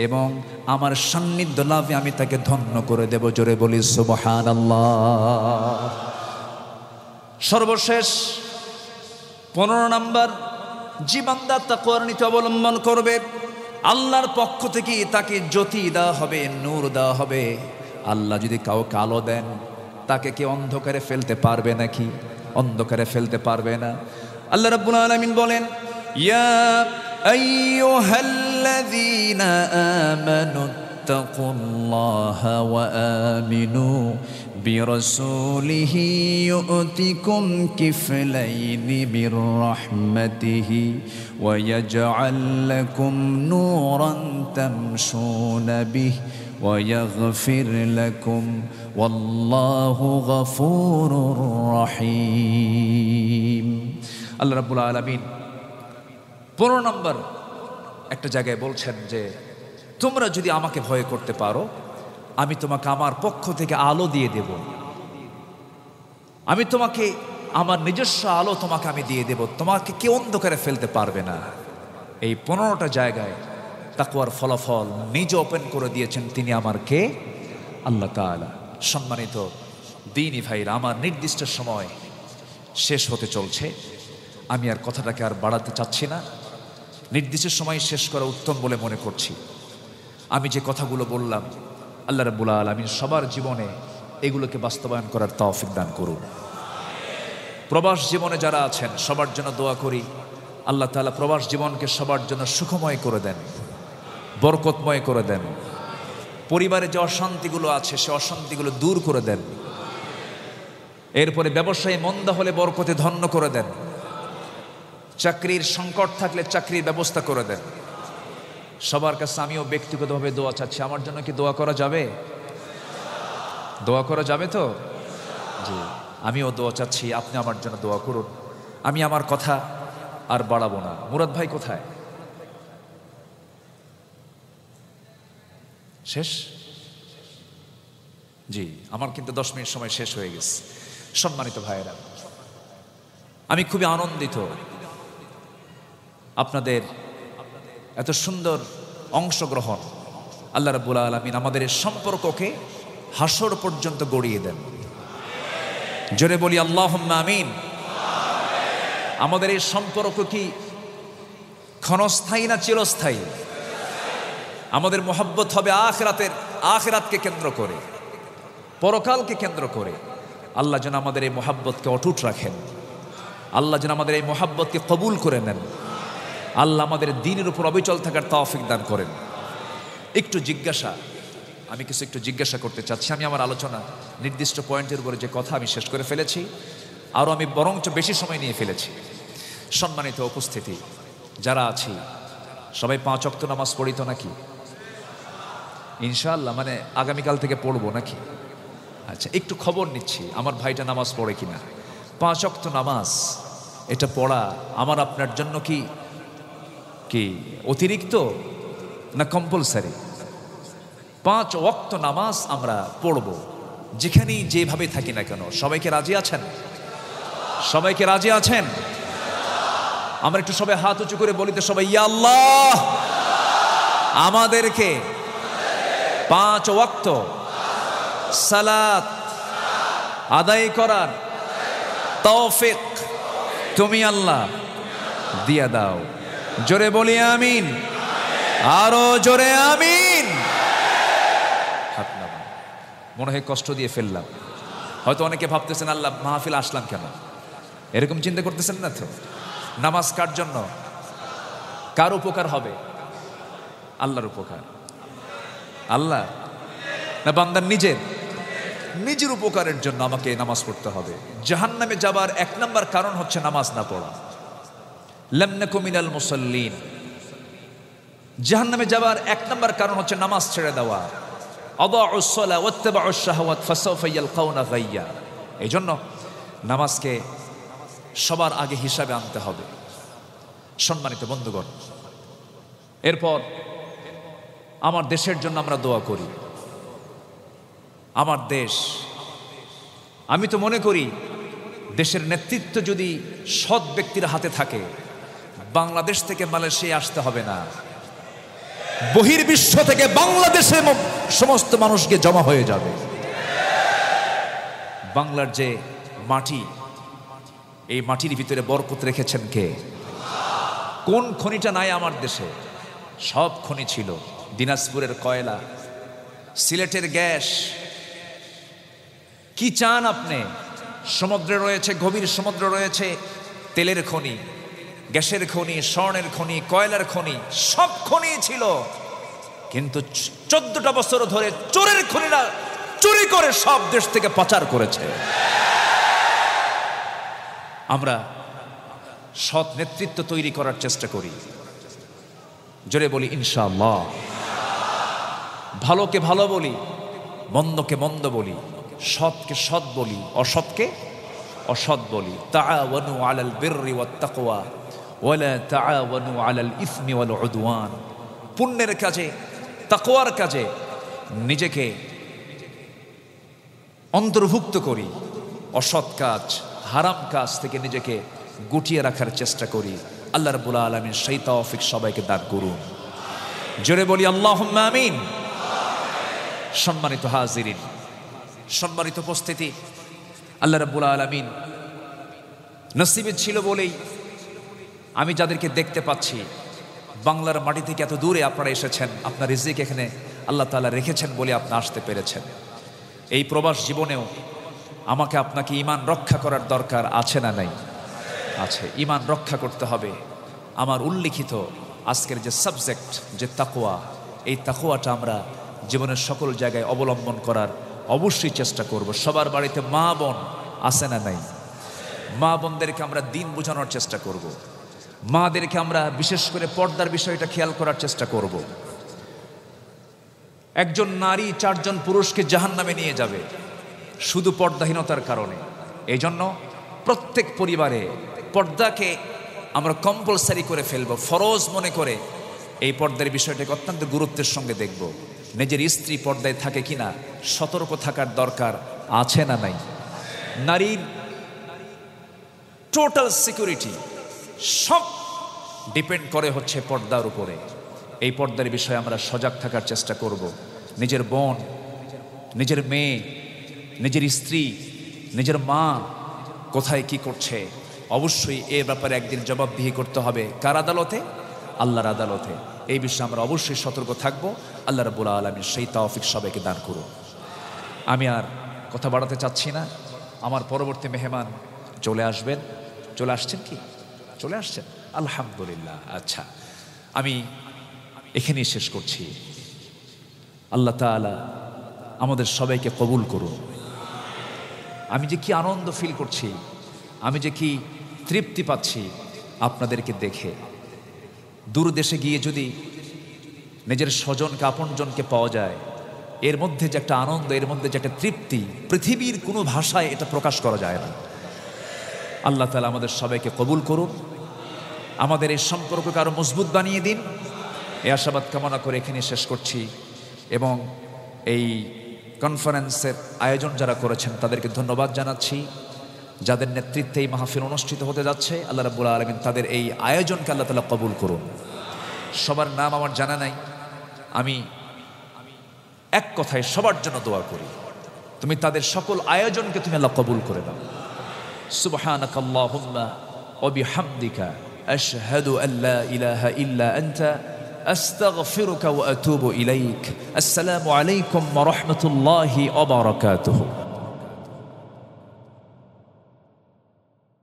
B: এবং আমার সান্নিধ্য লাভে আমি তাকে ধন্য করে দেব। জোরে বলি সুবহানাল্লাহ। সর্বশেষ 15 নাম্বার, যে বান্দা তাকওয়ার নীতি অবলম্বন করবে, আল্লাহর পক্ষ থেকে তাকে জ্যোতি দেওয়া হবে, নূর দেওয়া হবে। আল্লাহ যদি কাউকে আলো দেন, তাকে কি অন্ধকারে ফেলতে পারবে নাকি? অন্ধকারে ফেলতে পারবে না। আল্লাহ রাব্বুল আলামিন বলেন, ইয়া আইয়ুহাল্লাযীনা আমানুত্তাকুল্লাহা ওয়া আমিনু বিরাসূলিহি ইউতিকুম কিফলাইনি মির রাহমাতিহি ওয়া ইয়াজআল লাকুম নূরান তামশুনা বিহি ওয়া ইয়াগফির লাকুম ওয়াল্লাহু গফুরুর রহিম। আল্লাহ রাব্বুল আলামিন 15 নম্বর একটা জায়গায় বলছেন যে, তোমরা যদি আমাকে ভয় করতে পারো, আমি তোমাকে আমার পক্ষ থেকে আলো দিয়ে দেব। আমি তোমাকে আমার নিজস্ব আলো তোমাকে আমি দিয়ে দেব, তোমাকে কেউ অন্ধকারে ফেলতে পারবে না। এই 15টা জায়গায় তাকওয়ার ফলাফল নিজে ওপেন করে দিয়েছেন তিনি আমার কে? আল্লাহ তাআলা। সম্মানিত দ্বীনি ভাইরা, আমার নির্দিষ্ট সময় শেষ হতে চলছে। আমি আর কথাটাকে আর বাড়াতে চাচ্ছি না। নির্দিষ্ট সময় শেষ করা উত্তম বলে মনে করছি। আমি যে কথাগুলো বললাম, আল্লাহ রাব্বুল আলামিন সবার জীবনে এগুলোকে বাস্তবায়ন করার তৌফিক দান করুন। প্রবাস জীবনে যারা আছেন সবার জন্য দোয়া করি, আল্লাহ তাআলা প্রবাস জীবনকে সবার জন্য সুখময় করে দেন, বরকতময় করে দেন। পরিবারে যে অশান্তিগুলো আছে সে অশান্তিগুলো দূর করে দেন। এরপরে ব্যবসায় মন্দা হলে বরকতে ধন্য করে দেন। চাকরির সংকট থাকলে চাকরির ব্যবস্থা করে দেন। সবার কাছে আমিও ব্যক্তিগতভাবে দোয়া চাচ্ছি। আমার জন্য কি দোয়া করা যাবে? দোয়া করা যাবে তো? জি, আমিও দোয়া চাচ্ছি, আপনি আমার জন্য দোয়া করুন। আমি আমার কথা আর বাড়াবো না। মুরাদ ভাই কোথায়? শেষ? জি, আমার কিন্তু 10 মিনিট সময় শেষ হয়ে গেছে। সম্মানিত ভাইয়েরা, আমি খুবই আনন্দিত আপনাদের এত সুন্দর অংশগ্রহণ। আল্লাহ রাব্বুল আলামিন আমাদের এই সম্পর্ককে হাসর পর্যন্ত গড়িয়ে দেন। জোরে বলি আল্লাহুম্মা আমিন। আমাদের এই সম্পর্ক কি ক্ষণস্থায়ী না চিরস্থায়ী? আমাদের মোহাব্বত হবে আখিরাতকে কেন্দ্র করে, পরকালকে কেন্দ্র করে। আল্লাহ যেন আমাদের এই মোহাব্বতকে অটুট রাখেন। আল্লাহ যেন আমাদের এই মোহাব্বতকে কবুল করে নেন। আল্লাহ আমাদের দ্বীনের উপর অবিচল থাকার তৌফিক দান করেন। আমি একটু জিজ্ঞাসা করতে চাচ্ছি। আমি আমার আলোচনা নির্দিষ্ট পয়েন্টের উপরে যে কথা আমি শেষ করে ফেলেছি, আরও আমি বরঞ্চ বেশি সময় নিয়ে ফেলেছি। সম্মানিত উপস্থিতি যারা আছি, সবাই 5 ওয়াক্ত নামাজ পড়ি তো নাকি? ইনশাআল্লাহ, মানে আগামীকাল থেকে পড়বো নাকি? আচ্ছা, একটু খবর নিচ্ছি আমার ভাইটা নামাজ পড়ে কিনা। 5 ওয়াক্ত নামাজ এটা পড়া আমার আপনার জন্য কি অতিরিক্ত না কম্পালসারি? 5 ওয়াক্ত নামাজ আমরা পড়ব যেখানেই যেভাবে থাকি না কেন। সবাইকে রাজি আছেন? সবাইকে রাজি আছেন? আমরা একটু সবাই হাত উঁচু করে বলি তো সবাই, ইয়া আল্লাহ, আমাদেরকে 5 ওয়াক্ত সালাত আদায় করার তৌফিক তুমি আল্লাহ দিয়া দাও। জোরে বলি আমিন, আরো জোরে আমিন। হাত নামান। মনে হয় কষ্ট দিয়ে ফেললাম। হয়তো অনেকে ভাবতেছেন আল্লাহ মাহফিল আসলাম কেন, এরকম চিন্তা করতেছেন না তো? নামাজ কার জন্য? কার উপকার হবে? আল্লাহর উপকার। আল্লাহ না বান্দার নিজের উপকারের জন্য আমাকে নামাজ পড়তে হবে। জাহান্নামে যাবার 1 নম্বর কারণ হচ্ছে নামাজ না পড়া। লাম নাকু মিনাল মুসাল্লিন। জাহান্নামে যাবার 1 নম্বর কারণ হচ্ছে নামাজ ছেড়ে দেওয়া। আদাউস সালাহ ওয়াত্তাবাউশ শাহাওয়াত ফাসাউফা ইয়ালকাউনা গাইয়া। এই জন্য নামাজকে সবার আগে হিসাবে আনতে হবে। সম্মানিত বন্ধুগণ, এরপর আমার দেশের জন্য আমরা দোয়া করি। আমার দেশ, আমি তো মনে করি দেশের নেতৃত্ব যদি সৎ ব্যক্তির হাতে থাকে, বাংলাদেশ থেকে মালয়েশিয়া আসতে হবে না, বহির্বিশ্ব থেকে বাংলাদেশে সমস্ত মানুষকে জমা হয়ে যাবে। বাংলার যে মাটি, এই মাটির ভিতরে বরকত রেখেছেন কে? কোন খনিটা নাই আমার দেশে? সব খনি ছিল। দিনাজপুরের কয়লা, সিলেটের গ্যাস, কি চান আপনি? সমুদ্রে রয়েছে, গভীর সমুদ্র রয়েছে তেলের খনি, গ্যাসের খনি, স্বর্ণের খনি, কয়লার খনি, সব খনি ছিল। কিন্তু 14টা বছর ধরে চোরের খনিরা চুরি করে সব দেশ থেকে পাচার করেছে। আমরা সৎ নেতৃত্ব তৈরি করার চেষ্টা করি। জোরে বলি ইনশাআল্লাহ। ভালোকে ভালো বলি, মন্দকে মন্দ বলি, সৎকে সৎ বলি, অসৎকে অসৎ বলি। তাআওয়ানু আলাল বিররি ওয়াত তাকওয়া ওয়ালা তাআওয়ানু আলাল ইসমি ওয়াল উদওয়ান। পুণ্যের কাজে, তাকওয়ার কাজে নিজেকে অন্তর্ভুক্ত করি, অসৎ কাজ, হারাম কাজ থেকে নিজেকে গুটিয়ে রাখার চেষ্টা করি। আল্লাহ রাব্বুল আলামিন সেই তৌফিক সবাইকে দান করুন। জোরে বলি আল্লাহুম্মা আমিন। সম্মানিত হাজিরিন, সম্মানিত উপস্থিতি, আল্লাহ রাব্বুল আলামিন নসিবে ছিল বলেই আমি যাদেরকে দেখতে পাচ্ছি, বাংলার মাটি থেকে এত দূরে আপনারা এসেছেন, আপনার রিজিক এখানে আল্লাহ তাআলা রেখেছেন বলে আপনি আসতে পেরেছেন। এই প্রবাস জীবনেও আমাকে আপনাকে ঈমান রক্ষা করার দরকার আছে না নাই? আছে। ঈমান রক্ষা করতে হবে। আমার উল্লিখিত আজকের যে সাবজেক্ট, যে তাকওয়া, এই তাকওয়াটা আমরা জীবনের সকল জায়গায় অবলম্বন করার অবশ্যই চেষ্টা করব। সবার বাড়িতে মা বোন আছে না নাই? মা বোনদেরকে আমরা দিন বোঝানোর চেষ্টা করব। মাদেরকে আমরা বিশেষ করে পর্দার বিষয়টা খেয়াল করার চেষ্টা করব। একজন নারী 4 জন পুরুষকে জাহান্নামে নিয়ে যাবে শুধু পর্দাহীনতার কারণে। এই জন্য প্রত্যেক পরিবারে পর্দাকে আমরা কম্পালসারি করে ফেলব, ফরজ মনে করে এই পর্দার বিষয়টাকে অত্যন্ত গুরুত্বের সঙ্গে দেখব। নিজের স্ত্রী পর্দায় থাকে কিনা সতর্ক থাকার দরকার আছে না নাই? নারীর টোটাল সিকিউরিটি সব ডিপেন্ড করে হচ্ছে পর্দার উপরে। এই পর্দার বিষয়ে আমরা সজাগ থাকার চেষ্টা করব। নিজের বোন, নিজের মেয়ে, নিজের স্ত্রী, নিজের মা কোথায় কি করছে, অবশ্যই এ ব্যাপারে একদিন জবাবদিহি করতে হবে। কার আদালতে? আল্লাহর আদালতে। এই বিষয়ে আমরা অবশ্যই সতর্ক থাকব। আল্লাহ রাব্বুল আলামিন সেই তৌফিক সবাইকে দান করুন। আমি আর কথা বাড়াতে চাচ্ছি না। আমার পরবর্তী মেহমান চলে আসবেন। চলে আসছেন কি? চলে আসছেন? আলহামদুলিল্লাহ। আচ্ছা, আমি এখানেই শেষ করছি। আল্লাহ তাআলা আমাদের সবাইকে কবুল করুন। আমি যে কি আনন্দ ফিল করছি, আমি যে কি তৃপ্তি পাচ্ছি আপনাদেরকে দেখে। দূর দেশে গিয়ে যদি নিজের স্বজনকে, আপনজনকে পাওয়া যায়, এর মধ্যে যে একটা আনন্দ, এর মধ্যে যে একটা তৃপ্তি, পৃথিবীর কোনো ভাষায় এটা প্রকাশ করা যায় না। আল্লাহ তাআলা আমাদের সবাইকে কবুল করুন, আমাদের এই সম্পর্ককে আরো মজবুত বানিয়ে দিন। এই আশাবাদ কামনা করে এখানে শেষ করছি। এবং এই কনফারেন্সের আয়োজন যারা করেছেন তাদেরকে ধন্যবাদ জানাচ্ছি। যাদের নেতৃত্বে এই মাহফিল অনুষ্ঠিত হতে যাচ্ছে, আল্লাহ রাব্বুল আলামিন তাদের এই আয়োজনকে আল্লাহ তাআলা কবুল করুন। সবার নাম আমার জানা নাই, আমি এক কথায় সবার জন্য দোয়া করি, তুমি তাদের সকল আয়োজনকে তুমি আল্লাহ কবুল করে দাও। সুবহানাকাল্লাহুম্মা ওয়া বিহামদিকা আশহাদু আল্লা ইলাহা ইল্লা আনতা আস্তাগফিরুকা ওয়া আতুবু ইলাইক। আসসালামু আলাইকুম ওয়া রাহমাতুল্লাহি ওয়া বারাকাতুহু।